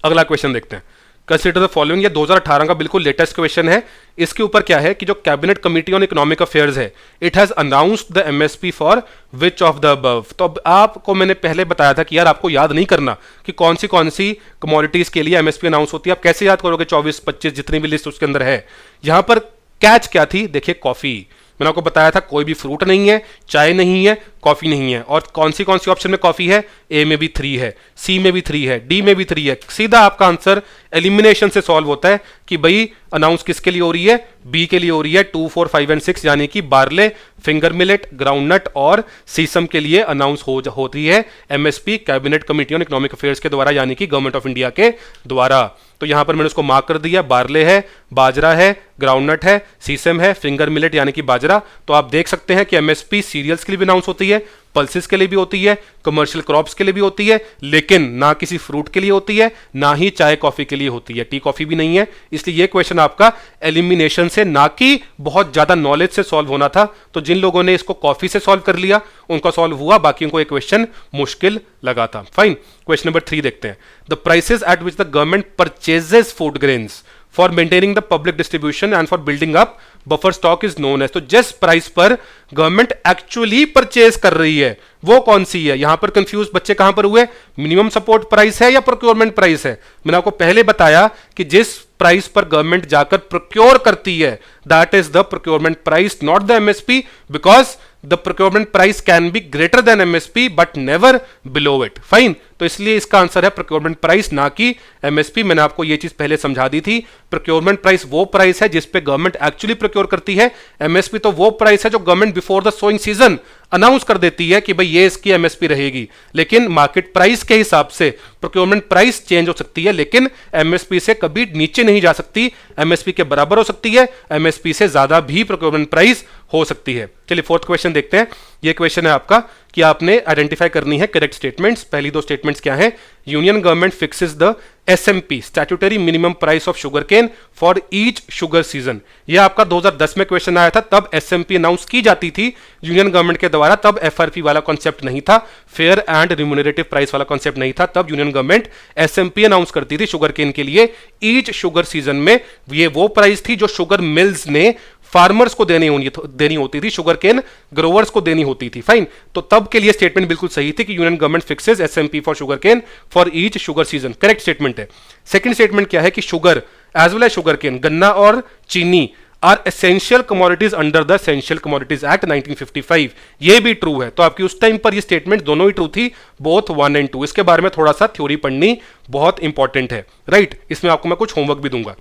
अगला क्वेश्चन देखते हैं। कंसीडर द फॉलोइंग, ये 2018 का बिल्कुल लेटेस्ट क्वेश्चन है। इसके ऊपर क्या है कि जो cabinet committee on economic affairs है, it has announced the MSP for which of the above. तो अब आपको मैंने पहले बताया था कि यार आपको याद नहीं करना कि कौन सी कमोडिटीज के लिए एमएसपी अनाउंस होती है। आप कैसे याद करोगे, 24-25 जितनी भी लिस्ट उसके अंदर है। यहां पर कैच क्या थी, देखिए कॉफी, मैंने आपको बताया था कोई भी फ्रूट नहीं है, चाय नहीं है, कॉफी नहीं है। और कौन सी ऑप्शन में कॉफी है, ए में भी 3 है, सी में भी 3 है, डी में भी 3 है। सीधा आपका आंसर एलिमिनेशन से सॉल्व होता है कि भाई अनाउंस किसके लिए हो रही है, बी के लिए हो रही है, 2, 4, 5 एंड 6, यानी कि बार्ले, फिंगर मिलेट, ग्राउंडनट और सीसम के लिए अनाउंस होती है MSP cabinet committee on economic affairs के द्वारा, यानी कि गवर्नमेंट ऑफ इंडिया के द्वारा। तो यहां पर मैंने उसको मार्क कर दिया, बार्ले है, बाजरा है, ग्राउंडनट है, सीसम है, फिंगर मिलेट यानी कि बाजरा। तो आप देख सकते हैं कि एमएसपी सीरियल्स के लिए भी अनाउंस होती है, पल्सेस के लिए भी होती है, कमर्शियल क्रॉप्स के लिए भी होती है, लेकिन ना किसी फ्रूट के लिए होती है, ना ही चाय कॉफी के लिए होती है, टी कॉफी भी नहीं है। इसलिए ये क्वेश्चन आपका एलिमिनेशन से, ना कि बहुत ज्यादा नॉलेज से सॉल्व होना था। तो जिन लोगों ने इसको कॉफी से सॉल्व कर लिया उनका सॉल्व हुआ, बाकी को एक क्वेश्चन मुश्किल लगा था। फाइन, क्वेश्चन नंबर 3 देखते हैं। The prices at which the government purchases food grains for maintaining the public distribution and for building up buffer stock is known as. तो जिस प्राइस पर गवर्नमेंट एक्चुअली परचेज कर रही है वो कौन सी है? यहां पर कंफ्यूज बच्चे कहां पर हुए, मिनिमम सपोर्ट प्राइस है या प्रोक्योरमेंट प्राइस है? मैंने आपको पहले बताया कि जिस प्राइस पर गवर्नमेंट जाकर प्रोक्योर करती है that is the procurement price, not the MSP, because the procurement price can be greater than MSP but never below it. Fine, तो इसलिए इसका आंसर है प्रोक्योरमेंट प्राइस, ना कि एमएसपी। मैंने आपको यह चीज पहले समझा दी थी। प्रोक्योरमेंट प्राइस वो प्राइस है जिस पे गवर्नमेंट एक्चुअली प्रोक्योर करती है। एमएसपी तो वो प्राइस है जो government before the sowing season announce कर देती है कि भाई ये इसकी एमएसपी रहेगी। लेकिन मार्केट प्राइस के हिसाब से प्रोक्योरमेंट प्राइस चेंज हो सकती है, लेकिन एमएसपी से कभी नीचे नहीं जा सकती। एमएसपी के बराबर हो सकती है, एमएसपी से ज्यादा भी प्रोक्योरमेंट प्राइस हो सकती है। चलिए फोर्थ क्वेश्चन देखते हैं। ये क्वेश्चन है आपका कि आपने आइडेंटिफाई करनी है करेक्ट स्टेटमेंट्स। पहली दो स्टेटमेंट्स क्या है? Union government fixes the SMP statutory minimum price of sugar cane for each sugar season. यह आपका 2010 में क्वेश्चन आया था, तब एसएमपी अनाउंस की जाती थी यूनियन गवर्नमेंट के द्वारा, तब एफआरपी वाला कॉन्सेप्ट नहीं था, फेयर एंड रिम्यूनरेटिव प्राइस वाला कॉन्सेप्ट नहीं था। तब यूनियन गवर्नमेंट एसएमपी अनाउंस करती थी शुगर केन के लिए ईच शुगर सीजन में। ये वो प्राइस थी जो शुगर मिल्स ने फार्मर्स को देनी होती थी, शुगर केन ग्रोवर्स को देनी होती थी। फाइन, तो तब के लिए स्टेटमेंट बिल्कुल सही थी कि union government fixes SMP for sugar cane for each sugar season. Correct statement है। सेकंड स्टेटमेंट क्या है कि sugar as well as sugar cane, गन्ना और चीनी are essential commodities under the essential commodities act 1955। ये भी ट्रू है। तो आपकी उस टाइम पर ये स्टेटमेंट दोनों ही ट्रू थी, बोथ 1 एंड 2। इसके बारे में थोड़ा सा थ्योरी पढ़नी बहुत इंपॉर्टेंट है, राइट। इसमें आपको मैं कुछ होमवर्क भी दूंगा।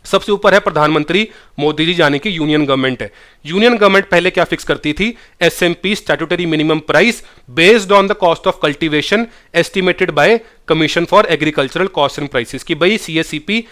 सबसे ऊपर है प्रधानमंत्री मोदी जी, यानी कि यूनियन गवर्नमेंट है। यूनियन गवर्नमेंट पहले क्या फिक्स करती थी? SMP statutory minimum price based on the cost of cultivation estimated bye commission for agricultural cost and prices. की भाई सीएससीपी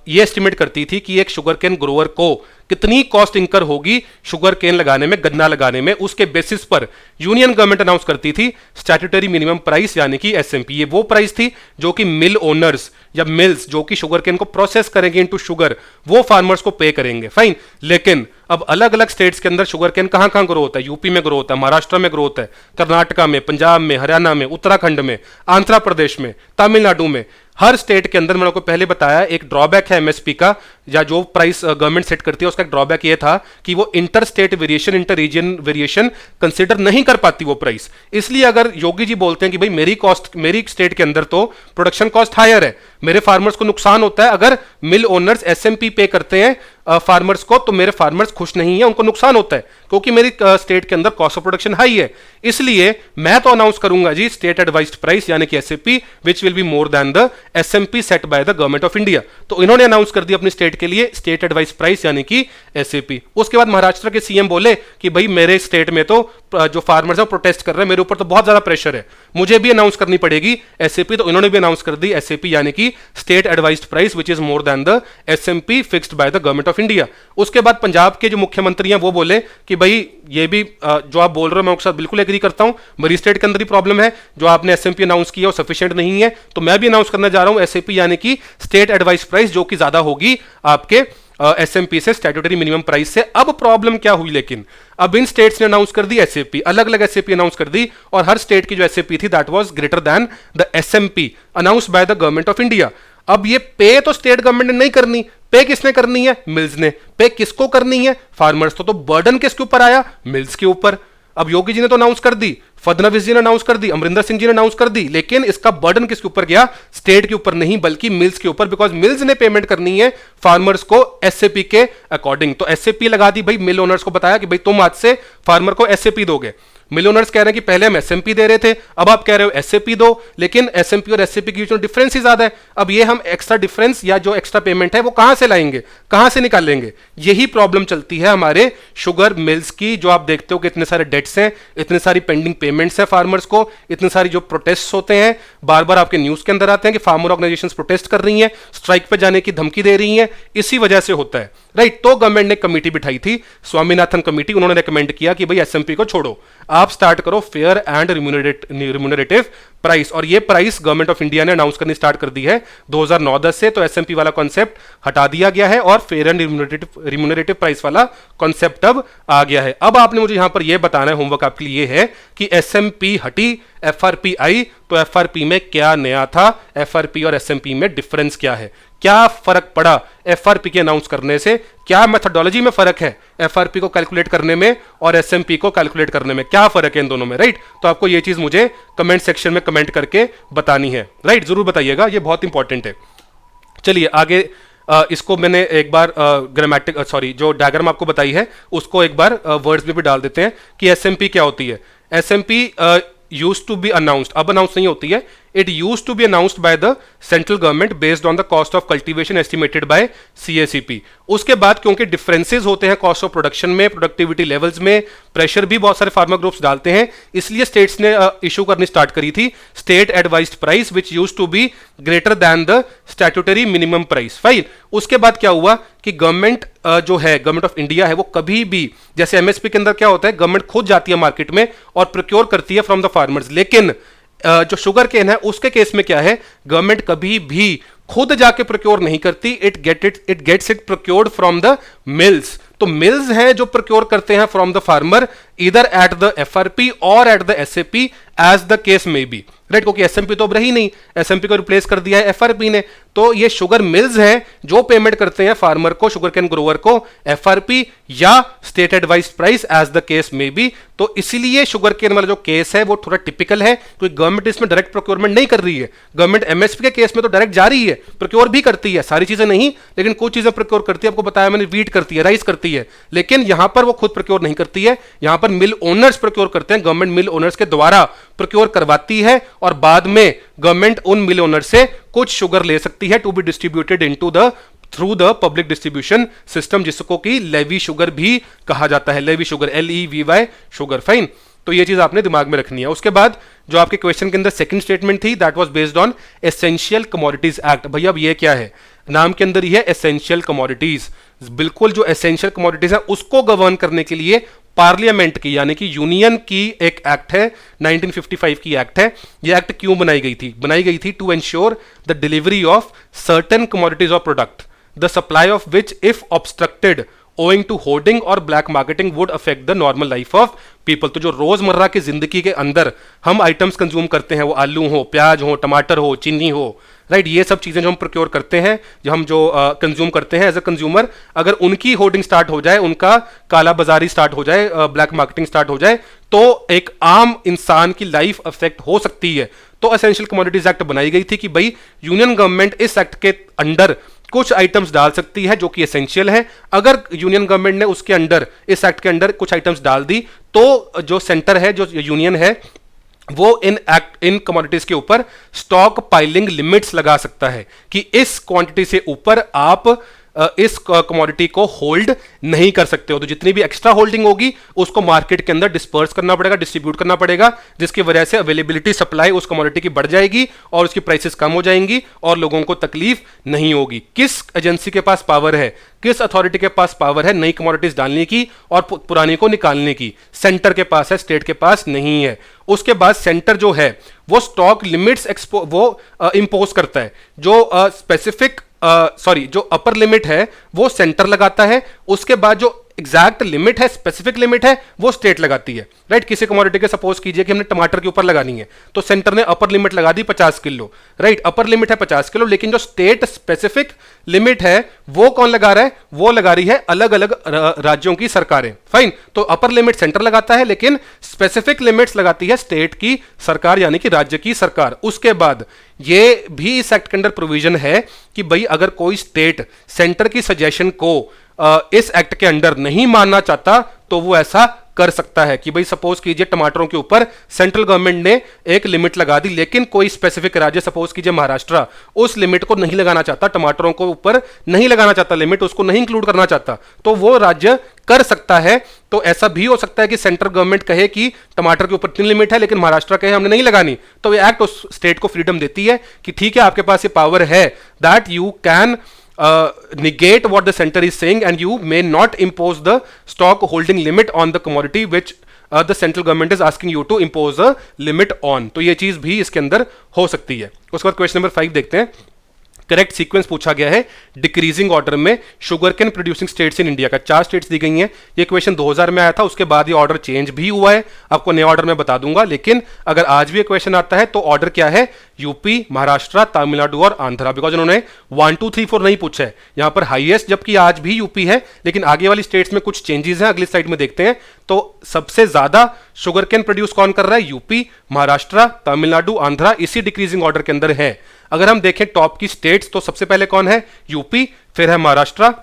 ये एस्टिमेट करती थी कि एक शुगर केन ग्रोवर को कितनी कॉस्ट इंकर होगी शुगर केन लगाने में, गन्ना लगाने में। उसके बेसिस पर यूनियन गवर्नमेंट अनाउंस करती थी स्टैट्यूटरी मिनिमम प्राइस यानी कि एसएमपी। ये वो प्राइस थी जो कि मिल ओनर्स या मिल्स जो कि शुगर केन को प्रोसेस करेंगे इनटू शुगर, वो फार्मर्स को पे करेंगे। फाइन, लेकिन अब अलग अलग स्टेट्स के अंदर शुगर केन कहां कहां ग्रो होता है? यूपी में ग्रो होता है, महाराष्ट्र में ग्रो होता है, कर्नाटका में, पंजाब में, हरियाणा में, उत्तराखंड में, आंध्र प्रदेश में, तमिलनाडु में। हर स्टेट के अंदर मैंने आपको पहले बताया एक ड्रॉबैक है एमएसपी का, या जो प्राइस गवर्नमेंट सेट करती है उसका एक ड्रॉबैक ये था कि वो inter state variation, inter region variation consider नहीं कर पाती वो प्राइस। इसलिए अगर योगी जी बोलते हैं कि भाई मेरी स्टेट के अंदर तो प्रोडक्शन कॉस्ट हायर है, मेरे फार्मर्स को नुकसान होता है अगर मिल ओनर्स एसएमपी पे करते हैं फार्मर्स को, तो मेरे फार्मर्स खुश नहीं है, उनको नुकसान होता है क्योंकि मेरी स्टेट के अंदर कॉस्ट ऑफ प्रोडक्शन हाई है। इसलिए मैं तो अनाउंस करूंगा जी स्टेट एडवाइज्ड प्राइस यानी कि SAP which will be more than the SMP set by the government of India. तो इन्होंने अनाउंस कर दिया अपनी स्टेट के लिए स्टेट एडवाइस प्राइस यानी कि एसएपी। उसके बाद महाराष्ट्र के सीएम बोले कि भाई मेरे स्टेट में तो जो फार्मर्स है प्रोटेस्ट कर रहे हैं, मेरे ऊपर तो बहुत ज्यादा प्रेशर है, मुझे भी अनाउंस करनी पड़ेगी एसएपी। तो इन्होंने भी अनाउंस कर दी एसएपी यानी कि state advised price which is more than the SMP fixed by the government of India. उसके बाद पंजाब के जो मुख्यमंत्री हैं वो बोले कि भाई ये भी जो आप बोल रहे हो मैं उसके साथ बिल्कुल एग्री करता हूं, मेरी स्टेट के अंदर ही प्रॉब्लम है, जो आपने एसएमपी अनाउंस किया वो सफिशिएंट नहीं है, तो मैं भी अनाउंस करना जा रहा हूं एसएपी यानी कि स्टेट एडवाइस प्राइस, जो कि ज्यादा होगी आपके एसएमपी से, स्टैट्यूटरी मिनिमम प्राइस से। अब प्रॉब्लम क्या हुई, लेकिन अब इन स्टेट्स ने अनाउंस कर दी एसएपी, अलग अलग एसएपी अनाउंस कर दी, और हर स्टेट की जो एसएपी थी that was greater than the SMP announced by the government of India. अब ये पे तो स्टेट गवर्नमेंट ने नहीं करनी, पे किसने करनी है? मिल्स ने। पे किसको करनी है? फार्मर्स। तो बर्डन किसके ऊपर आया? मिल्स के ऊपर। अब योगी जी ने तो अनाउंस कर दी, फडणवीस जी ने अनाउंस कर दी, अमरिंदर सिंह जी ने अनाउंस कर दी, लेकिन इसका बर्डन किसके ऊपर गया? स्टेट के ऊपर नहीं बल्कि मिल्स के ऊपर, बिकॉज मिल्स ने पेमेंट करनी है फार्मर्स को एसएपी के अकॉर्डिंग। तो एसएपी लगा दी भाई, मिल ओनर्स को बताया कि भाई तुम आज से फार्मर को एसएपी दोगे। मिल ओनर्स कह रहे हैं कि पहले हम एसएमपी दे रहे थे, अब आप कह रहे हो एसएपी दो, लेकिन एसएमपी और एसएपी के बीच में डिफरेंस ही ज्यादा है। अब ये हम एक्स्ट्रा डिफरेंस या जो एक्स्ट्रा पेमेंट है वो कहां से लाएंगे, कहां से निकालेंगे? यही प्रॉब्लम चलती है हमारे शुगर मिल्स की, जो आप देखते हो कि इतने सारे डेट्स हैं, इतने सारी पेंडिंग पेमेंट्स हैं फार्मर्स को, इतने सारी जो प्रोटेस्ट होते हैं, बार बार आपके न्यूज के अंदर आते हैं कि फार्मर ऑर्गेनाइजेशंस प्रोटेस्ट कर रही हैं, स्ट्राइक पे जाने की धमकी दे रही हैं, इसी वजह से होता है, राइट। तो गवर्नमेंट ने कमेटी बिठाई थी, स्वामीनाथन कमेटी, उन्होंने रेकमेंड किया कि भाई एसएमपी को छोड़ो, आप स्टार्ट करो फेयर एंड रिम्यूनरेटिव प्राइस। और ये प्राइस गवर्नमेंट ऑफ इंडिया ने अनाउंस करनी स्टार्ट कर दी है 2009-10 से। तो एसएमपी वाला कॉन्सेप्ट हटा दिया गया है और फेयर एंड रिम्यूनरेटिव प्राइस वाला कॉन्सेप्ट अब आ गया है। अब आपने मुझे यहां पर यह बताना है, होमवर्क आपके लिए है कि एसएमपी हटी, एफआरपी आई, तो एफआरपी में क्या नया था, एफआरपी और एसएमपी में डिफरेंस क्या है, क्या फर्क पड़ा एफआरपी के अनाउंस करने से, क्या मेथोडोलॉजी में फर्क है एफआरपी को कैलकुलेट करने में और एसएमपी को कैलकुलेट करने में, क्या फर्क है इन दोनों में, राइट। तो आपको ये चीज मुझे कमेंट सेक्शन में कमेंट करके बतानी है, राइट, जरूर बताइएगा, ये बहुत इंपॉर्टेंट है। चलिए आगे, इसको मैंने एक बार ग्रामेटिक जो डायग्राम आपको बताई है उसको एक बार वर्ड्स में भी डाल देते हैं कि एसएमपी क्या होती है। SMP used to be announced, अब अनाउंस नहीं होती है, it used to be announced by the central government based on the cost of cultivation estimated by CACP. उसके बाद क्योंकि डिफरेंसेस होते हैं कॉस्ट ऑफ प्रोडक्शन में, प्रोडक्टिविटी लेवल्स में, प्रेशर भी बहुत सारे फार्मर ग्रुप्स डालते हैं, इसलिए स्टेट्स ने इशू करनी स्टार्ट करी थी state advised price which used to be greater than the statutory minimum price, fine. उसके बाद क्या हुआ कि गवर्नमेंट जो है, गवर्नमेंट ऑफ इंडिया है, वो कभी भी, जैसे एमएसपी के अंदर क्या होता है, गवर्नमेंट खुद जाती है मार्केट में और प्रोक्योर करती है फ्रॉम द फार्मर्स, लेकिन जो शुगर केन है उसके केस में क्या है, गवर्नमेंट कभी भी खुद जाके प्रोक्योर नहीं करती, it gets it procured from the mills. तो मिल्स हैं जो प्रोक्योर करते हैं फ्रॉम द फार्मर इधर एट द एफआरपी और at the SAP as the case में बी, राइट, क्योंकि एसएमपी तो अब रही नहीं, एसएमपी को रिप्लेस कर दिया है एफआरपी ने। तो ये शुगर मिल्स हैं जो पेमेंट करते हैं फार्मर को, शुगर कैन ग्रोवर को, एफआरपी या state advised price as the case में बी। तो इसीलिए शुगर केन वाला जो केस है वो थोड़ा टिपिकल है, क्योंकि गवर्नमेंट इसमें डायरेक्ट प्रोक्योरमेंट नहीं कर रही है। गवर्नमेंट एमएसपी के केस में तो डायरेक्ट जा रही है, प्रोक्योर भी करती है, सारी चीजें नहीं, लेकिन कुछ चीजें प्रोक्योर करती है, आपको बताया मैंने, वीट करती है, राइस करती है, लेकिन यहां पर वो खुद प्रोक्योर नहीं करती है, यहां पर मिल ओनर्स प्रोक्योर करते हैं, गवर्नमेंट मिल ओनर्स के द्वारा प्रोक्योर करवाती है और बाद में गवर्नमेंट उन मिल ओनर से कुछ शुगर ले सकती है to be distributed into the through the public distribution system, जिसको कि लेवी शुगर भी कहा जाता है, levy sugar, LEVY sugar, fine. तो ये चीज आपने दिमाग में रखनी है। उसके बाद जो आपके क्वेश्चन के अंदर सेकंड स्टेटमेंट थी, that was based on essential commodities act. भैया अब ये क्या है, नाम के अंदर ही है एसेंशियल कमोडिटीज, बिल्कुल जो एसेंशियल कमोडिटीज है उसको गवर्न करने के लिए पार्लियामेंट की, यानी कि यूनियन की एक एक्ट है, 1955 की एक्ट है। ये एक्ट क्यों बनाई गई थी? बनाई गई थी to ensure the delivery of certain commodities of product, the supply of which if obstructed owing to hoarding और black marketing would affect the normal life of people। तो जो रोजमर्रा की जिंदगी के अंदर हम आइटम्स कंज्यूम करते हैं, वो आलू हो, प्याज हो, टमाटर हो, चीनी हो, राइट, ये सब चीजें जो हम प्रोक्योर करते हैं, जो हम कंज्यूम करते हैं एज अ कंज्यूमर, अगर उनकी होर्डिंग स्टार्ट हो जाए, उनका काला बाजारी स्टार्ट हो जाए, ब्लैक मार्केटिंग स्टार्ट हो जाए, तो एक आम इंसान की लाइफ अफेक्ट हो सकती है। तो एसेंशियल कमोडिटीज एक्ट बनाई गई थी कि भाई यूनियन गवर्नमेंट इस एक्ट के अंडर कुछ आइटम्स डाल सकती है जो कि एसेंशियल है। अगर यूनियन गवर्नमेंट ने उसके अंडर, इस एक्ट के अंडर कुछ आइटम्स डाल दी, तो जो सेंटर है, जो यूनियन है, वो इन कमोडिटीज के ऊपर स्टॉक पाइलिंग लिमिट्स लगा सकता है कि इस क्वांटिटी से ऊपर आप इस कमोडिटी को होल्ड नहीं कर सकते हो। तो जितनी भी एक्स्ट्रा होल्डिंग होगी उसको मार्केट के अंदर डिस्पर्स करना पड़ेगा, डिस्ट्रीब्यूट करना पड़ेगा, जिसकी वजह से अवेलेबिलिटी, सप्लाई उस कमोडिटी की बढ़ जाएगी और उसकी प्राइसेस कम हो जाएंगी और लोगों को तकलीफ नहीं होगी। किस एजेंसी के पास पावर है, किस अथॉरिटी के पास पावर है नई कमोडिटीज डालने की और पुरानी को निकालने की? सेंटर के पास है, स्टेट के पास नहीं है। उसके बाद सेंटर जो है वो स्टॉक लिमिट्स इंपोज करता है, जो स्पेसिफिक जो अपर लिमिट है वो सेंटर लगाता है, उसके बाद जो एग्जैक्ट लिमिट है, स्पेसिफिक लिमिट है, वो स्टेट लगाती है, राइट। किसी कमोडिटी के सपोज कीजिए कि हमने टमाटर के ऊपर लगानी है, तो सेंटर ने अपर लिमिट लगा दी 50 किलो, राइट, अपर लिमिट है 50 किलो, लेकिन जो स्टेट स्पेसिफिक लिमिट है वो कौन लगा रहा है? वो लगा रही है अलग अलग राज्यों की सरकारें, फाइन। तो अपर लिमिट सेंटर लगाता है, लेकिन स्पेसिफिक लिमिट्स लगाती है स्टेट की सरकार, यानी कि राज्य की सरकार। उसके बाद ये भी इस एक्ट के अंदर प्रोविजन है कि भाई अगर कोई स्टेट सेंटर की सजेशन को इस एक्ट के अंडर नहीं मानना चाहता तो वो ऐसा कर सकता है कि भाई सपोज कीजिए टमाटरों के ऊपर सेंट्रल गवर्नमेंट ने एक लिमिट लगा दी, लेकिन कोई स्पेसिफिक राज्य, सपोज कीजिए महाराष्ट्र, उस लिमिट को नहीं लगाना चाहता, टमाटरों को ऊपर नहीं लगाना चाहता लिमिट, उसको नहीं इंक्लूड करना चाहता, तो वो राज्य कर सकता है। तो ऐसा भी हो सकता है कि सेंट्रल गवर्नमेंट कहे कि टमाटर के ऊपर इतनी लिमिट है, लेकिन महाराष्ट्र कहे हमने नहीं लगानी, तो ये एक्ट उस स्टेट को फ्रीडम देती है कि ठीक है, आपके पास ये पावर है that you can negate what the center is saying and you may not impose the stock holding limit on the commodity which the central government is asking you to impose a limit on। तो ये चीज भी इसके अंदर हो सकती है। उसके बाद क्वेश्चन नंबर 5 देखते हैं। करेक्ट सीक्वेंस पूछा गया है डिक्रीजिंग ऑर्डर में sugar cane producing states in India का, 4 स्टेट्स दी गई हैं। ये क्वेश्चन 2000 में आया था, उसके बाद ये ऑर्डर चेंज भी हुआ है, आपको नया ऑर्डर में बता दूंगा, लेकिन अगर आज भी ये क्वेश्चन आता है तो ऑर्डर क्या है यूपी, महाराष्ट्र, तमिलनाडु और आंध्रा, बिकॉज उन्होंने 1 2 3 4 नहीं पूछा है यहां पर हाईएस्ट, जबकि आज भी यूपी है, लेकिन आगे वाली स्टेट्स में कुछ चेंजेस हैं, अगली साइड में देखते हैं। तो सबसे ज्यादा शुगर केन प्रोड्यूस कौन कर रहा है? यूपी, महाराष्ट्र, तमिलनाडु, आंध्रा, इसी डिक्रीजिंग ऑर्डर के अंदर है। अगर हम देखें टॉप की स्टेट्स, तो सबसे पहले कौन है? यूपी, फिर है महाराष्ट्र,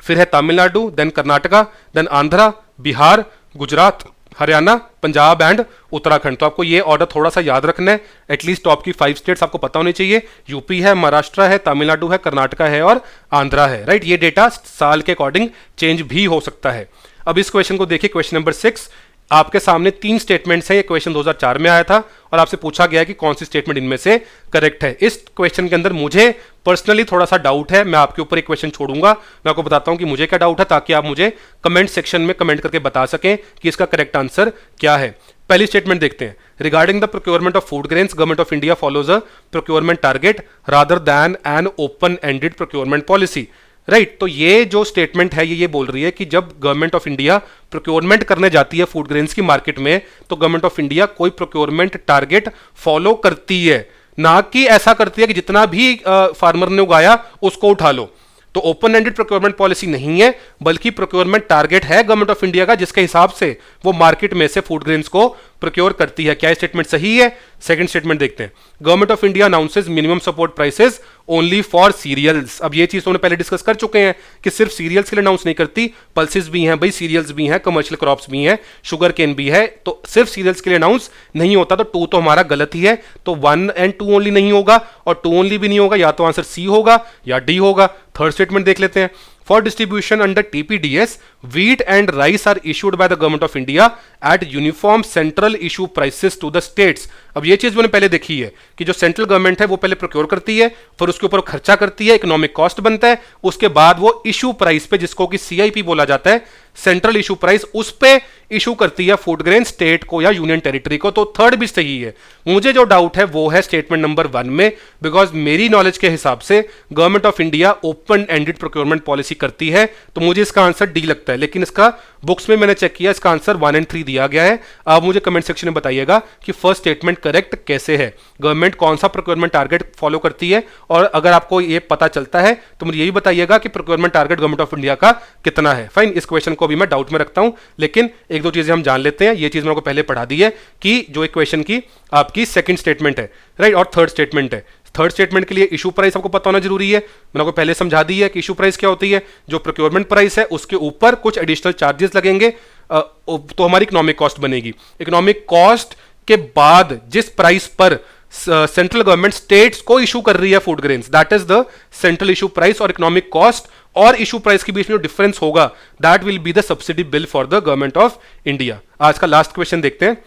फिर है Tamil Nadu, then Karnataka, then Andhra, Bihar, Gujarat, Haryana, Punjab and Uttarakhand. तो आपको ये ऑर्डर थोड़ा सा याद रखना है, एटलीस्ट टॉप की 5 स्टेट्स आपको पता होनी चाहिए। यूपी है, महाराष्ट्र है, तमिलनाडु है, कर्नाटका है और आंध्रा है, राइट। ये डेटा साल के अकॉर्डिंग चेंज भी हो सकता है। अब इस क्वेश्चन को देखिए, क्वेश्चन नंबर 6। आपके सामने 3 स्टेटमेंट्स हैं। ये क्वेश्चन 2004 में आया था और आपसे पूछा गया कि कौन सी स्टेटमेंट इनमें से करेक्ट है। इस क्वेश्चन के अंदर मुझे पर्सनली थोड़ा सा डाउट है, मैं आपके ऊपर एक क्वेश्चन छोड़ूंगा, मैं आपको बताता हूं कि मुझे क्या डाउट है, ताकि आप मुझे कमेंट सेक्शन में कमेंट करके बता सकें कि इसका करेक्ट आंसर क्या है। पहली स्टेटमेंट देखते हैं। Regarding the procurement of food grains, government of India follows a procurement target rather than an open ended procurement policy, right. तो ये जो स्टेटमेंट है ये बोल रही है कि जब गवर्नमेंट ऑफ इंडिया प्रोक्योरमेंट करने जाती है फूड ग्रेन्स की मार्केट में, तो गवर्नमेंट ऑफ इंडिया कोई प्रोक्योरमेंट टारगेट फॉलो करती है, ना कि ऐसा करती है कि जितना भी फार्मर ने उगाया उसको उठा लो। तो ओपन एंडेड प्रोक्योरमेंट पॉलिसी नहीं है, बल्कि प्रोक्योरमेंट टारगेट है गवर्नमेंट ऑफ इंडिया का, जिसके हिसाब से वो मार्केट में से फूड ग्रेन्स को प्रोक्योर करती है। क्या स्टेटमेंट सही है? सेकंड स्टेटमेंट देखते हैं। Government of India announces minimum support prices only for cereals. अब ये चीज तो पहले डिस्कस कर चुके हैं कि सिर्फ सीरियल्स के लिए अनाउंस नहीं करती, पल्सेस भी हैं भाई, सीरियल्स भी हैं, कमर्शियल क्रॉप्स भी हैं, शुगर केन भी है, तो सिर्फ सीरियल्स के लिए अनाउंस नहीं होता। तो 2 तो हमारा गलत ही है, तो 1 एंड 2 ओनली नहीं होगा और 2 ओनली भी नहीं होगा, या तो आंसर सी होगा या डी होगा। थर्ड स्टेटमेंट देख लेते हैं। For distribution under TPDS, wheat and rice are issued by the government of India at uniform central issue prices to the states. अब ये चीज मैंने पहले देखी है कि जो सेंट्रल गवर्नमेंट है वो पहले प्रोक्योर करती है, फिर उसके ऊपर खर्चा करती है, इकोनॉमिक कॉस्ट बनता है, उसके बाद वो इशू प्राइस पे, जिसको कि CIP बोला जाता है, सेंट्रल इशू प्राइस, उस पे इशू करती है फूड ग्रेन स्टेट को या यूनियन टेरिटरी को। तो थर्ड भी सही है। मुझे जो डाउट है वो है स्टेटमेंट नंबर 1 में, बिकॉज मेरी नॉलेज के हिसाब से government of India open ended procurement policy करती है, तो मुझे इसका आंसर डी लगता है। लेकिन इसका बुक्स में मैंने चेक किया, इसका आंसर 1 एंड 3 दिया गया है। आप मुझे कमेंट सेक्शन में बताइएगा कि फर्स्ट स्टेटमेंट करेक्ट कैसे है, गवर्नमेंट कौन सा प्रोक्योरमेंट टारगेट फॉलो करती है, और अगर आपको ये पता चलता है तो मुझे ये भी बताइएगा कि procurement target government of India का कितना है। फाइन, इस क्वेश्चन को भी मैं डाउट में रखता हूं, लेकिन एक दो चीजें हम जान लेते हैं। ये चीज मैंने आपको पहले पढ़ा दी है कि जो एक क्वेश्चन की आपकी सेकंड स्टेटमेंट है, राइट, और थर्ड स्टेटमेंट है। थर्ड स्टेटमेंट के लिए इशू प्राइस आपको पता होना जरूरी है। मैंने आपको पहले समझा दी है कि इशू प्राइस क्या होती है, जो प्रोक्योरमेंट प्राइस है उसके ऊपर कुछ एडिशनल चार्जेस लगेंगे, तो हमारी इकोनॉमिक कॉस्ट बनेगी। इकोनॉमिक कॉस्ट के बाद जिस प्राइस पर सेंट्रल गवर्नमेंट स्टेट्स को इशू कर रही है food grains, that is the central issue price, और इकोनॉमिक कॉस्ट और इशू प्राइस के बीच में जो डिफरेंस होगा, that will be the subsidy bill for the government of India. आज का लास्ट क्वेश्चन देखते हैं,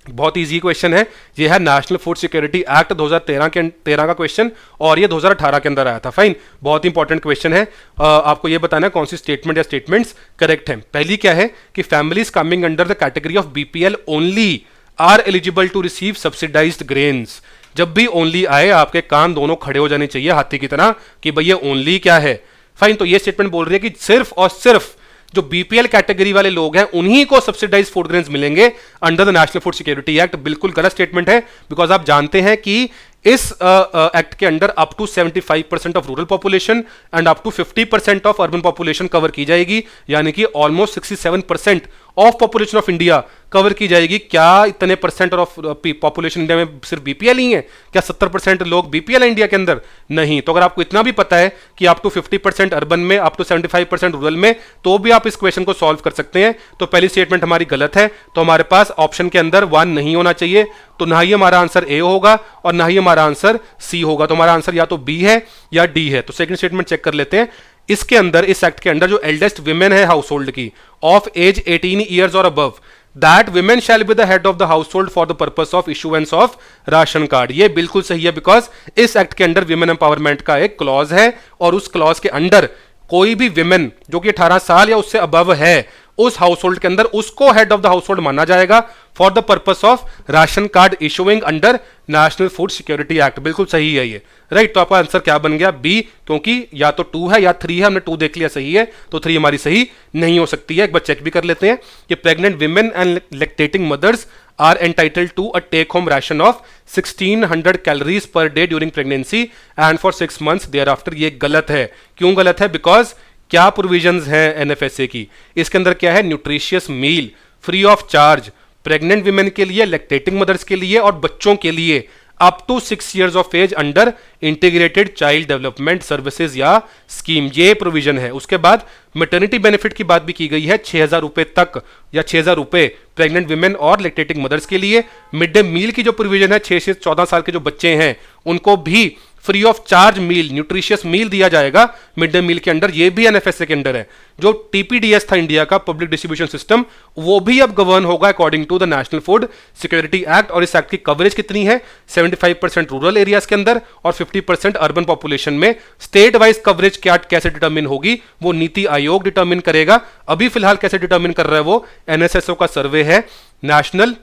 बहुत इजी क्वेश्चन है। ये है नेशनल फूड सिक्योरिटी एक्ट 2013 का क्वेश्चन, और ये 2018 के अंदर आया था। फाइन, बहुत इंपॉर्टेंट क्वेश्चन है। आपको ये बताना है कौन सी स्टेटमेंट या स्टेटमेंट्स करेक्ट हैं। पहली क्या है कि families coming under the category of BPL only are eligible to receive subsidised grains. जब भी ओनली आए, आपके कान दोनों खड़े हो जाने चाहिए हाथी की तरह कि भैया ओनली क्या है। फाइन, तो ये स्टेटमेंट बोल रही है कि सिर्फ और सिर्फ जो BPL कैटेगरी वाले लोग हैं उन्हीं को सब्सिडाइज फूड ग्रेन्स मिलेंगे under the national food security act. बिल्कुल गलत स्टेटमेंट है, बिकॉज आप जानते हैं कि इस एक्ट के under up to 75% of rural population and up to 50% of urban population cover की जाएगी, यानी कि almost 67% of population of India cover की जाएगी। क्या इतने परसेंट ऑफ पॉपुलेशन इंडिया में सिर्फ BPL ही है? क्या 70% लोग BPL है इंडिया के अंदर? नहीं। तो अगर आपको इतना भी पता है कि अप टू 50% अर्बन में, अप टू 75% रूरल में, तो भी आप इस क्वेश्चन को सॉल्व कर सकते हैं। तो पहली स्टेटमेंट हमारी गलत है, तो हमारे पास ऑप्शन के अंदर 1 नहीं होना चाहिए, तो ना ही हमारा आंसर A होगा और ना ही हमारा आंसर C होगा। तो हमारा आंसर या तो B है या D है। तो सेकंड स्टेटमेंट चेक कर लेते हैं। इसके अंदर, इस एक्ट के अंदर जो एल्डेस्ट विमेन है हाउस होल्ड की ऑफ एज 18 ईयर्स और above, that women shall be the head of the house hold for the purpose of issuance of ration card. ये बिल्कुल सही है, बिकॉज इस एक्ट के अंदर विमेन एम्पावरमेंट का एक क्लॉज है, और उस क्लॉज के अंदर कोई भी विमेन जो कि 18 साल या उससे अबव है उस हाउस होल्ड के अंदर, उसको head of the house hold माना जाएगा for the purpose of ration card issuing under national food security act. बिल्कुल सही है ये, राइट। तो आपका आंसर क्या बन गया? B, क्योंकि या तो 2 है या 3 है। हमने 2 देख लिया, सही है, तो 3 हमारी सही नहीं हो सकती है। एक बार चेक भी कर लेते हैं कि pregnant women and lactating mothers are entitled to a take home ration of 1600 calories per day during pregnancy and for 6 months thereafter. ये गलत है। क्यों गलत है? बिकॉज क्या प्रोविजंस हैं एनएफएसए की? इसके अंदर क्या है? Nutritious meal free of charge pregnant women के लिए, लैक्टेटिंग मदर्स के लिए और बच्चों के लिए up to 6 years of age under integrated child development services या स्कीम, ये प्रोविजन है। उसके बाद मैटरनिटी बेनिफिट की बात भी की गई है, 6,000 रुपए तक या 6,000 रुपए प्रेग्नेंट विमेन और लैक्टेटिंग मदर्स के लिए। मिड डे मील की जो प्रोविजन है, 6 से 14 साल के जो बच्चे हैं उनको भी free of charge meal, nutritious meal दिया जाएगा मिड डे मील के अंडर। ये भी एनएफएसए के अंडर है। जो टीपीडीएस था इंडिया का, पब्लिक डिस्ट्रीब्यूशन सिस्टम, वो भी अब गवर्न होगा according to the national food security act. और इस एक्ट की कवरेज कितनी है? 75% रूरल एरियाज के अंदर और 50% अर्बन पॉपुलेशन में। स्टेट वाइज कवरेज क्या कैसे डिटर्मिन होगी वो नीति आयोग डिटर्मिन करेगा। अभी फिलहाल कैसे डिटर्मिन कर रहा है वो एनएसएसओ का सर्वे है, national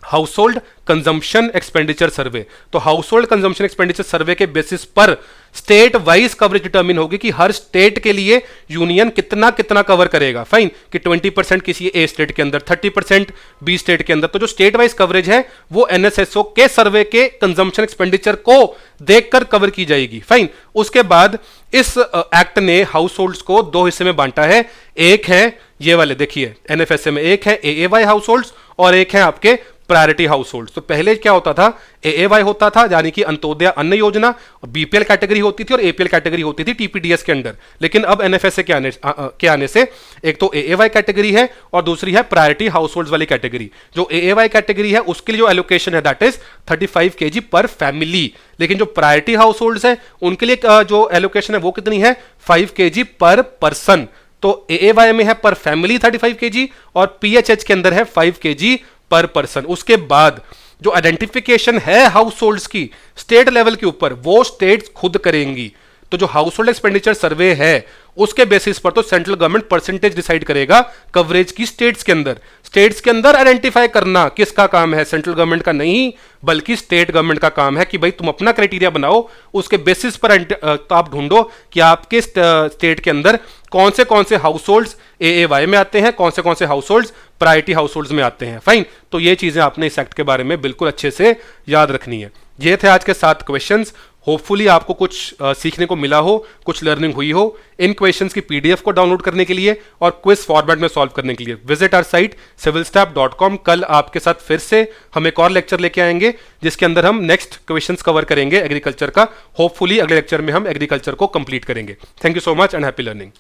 household consumption expenditure survey. तो household consumption expenditure survey के बेसिस पर स्टेट वाइज कवरेज डिटर्मिन होगी कि हर स्टेट के लिए यूनियन कितना कितना कवर करेगा। फाइन, कि 20% किसी ए स्टेट के अंदर, 30% बी स्टेट के अंदर। तो जो स्टेट वाइज कवरेज है वो एनएसएसओ के सर्वे के कंजम्पशन एक्सपेंडिचर को देखकर कवर की जाएगी। फाइन, उसके बाद इस एक्ट ने हाउस होल्ड्स को दो हिस्से में बांटा है। एक है ये वाले, देखिए एनएफएसए में, एक है एएवाई हाउस होल्ड्स और एक है आपके प्रायोरिटी हाउस होल्ड। तो पहले क्या होता था? एएवाई होता था, यानी कि अंत्योदय अन्न योजना, बीपीएल कैटेगरी होती थी और एपीएल कैटेगरी होती थी टीपीडीएस के अंडर। लेकिन अब एनएफएसए के आने से एक तो एएवाई कैटेगरी है और दूसरी है प्रायोरिटी हाउस होल्ड वाली कैटेगरी। जो एएवाई कैटेगरी है उसके लिए जो एलोकेशन है दैट इज 35 kg पर फैमिली। लेकिन जो प्रायोरिटी हाउस होल्ड्स है उनके लिए जो एलोकेशन है वो कितनी है? 5 kg पर पर्सन। तो एएवाई में है पर फैमिली 35 kg और पीएचएच के अंदर है 5 kg पर पर्सन। उसके बाद जो आइडेंटिफिकेशन है हाउस होल्ड्स की स्टेट लेवल के ऊपर वो स्टेट्स खुद करेंगी। तो जो हाउस होल्ड एक्सपेंडिचर सर्वे है उसके बेसिस पर तो सेंट्रल गवर्नमेंट परसेंटेज डिसाइड करेगा कवरेज की स्टेट्स के अंदर। स्टेट्स के अंदर आइडेंटिफाई करना किसका काम है? सेंट्रल गवर्नमेंट का नहीं, बल्कि स्टेट गवर्नमेंट का काम है कि भाई तुम अपना क्राइटेरिया बनाओ, उसके बेसिस पर तो आप ढूंढो कि आपके स्टेट के अंदर कौन से हाउस होल्ड्स एएवाई में आते हैं, कौन से house holds priority house holds में आते हैं। फाइन, तो ये चीजें आपने इस एक्ट के बारे में बिल्कुल अच्छे से याद रखनी है। ये थे आज के 7 क्वेश्चंस। होपफुली आपको कुछ सीखने को मिला हो, कुछ लर्निंग हुई हो। इन क्वेश्चंस की पीडीएफ को डाउनलोड करने के लिए और क्विज फॉर्मेट में सॉल्व करने के लिए विजिट आवर साइट civilstaff.com। कल आपके साथ फिर से हम एक और लेक्चर लेके आएंगे जिसके अंदर हम नेक्स्ट क्वेश्चंस कवर करेंगे एग्रीकल्चर का। होपफुली अगले लेक्चर में हम एग्रीकल्चर को कंप्लीट करेंगे। Thank you so much and happy learning.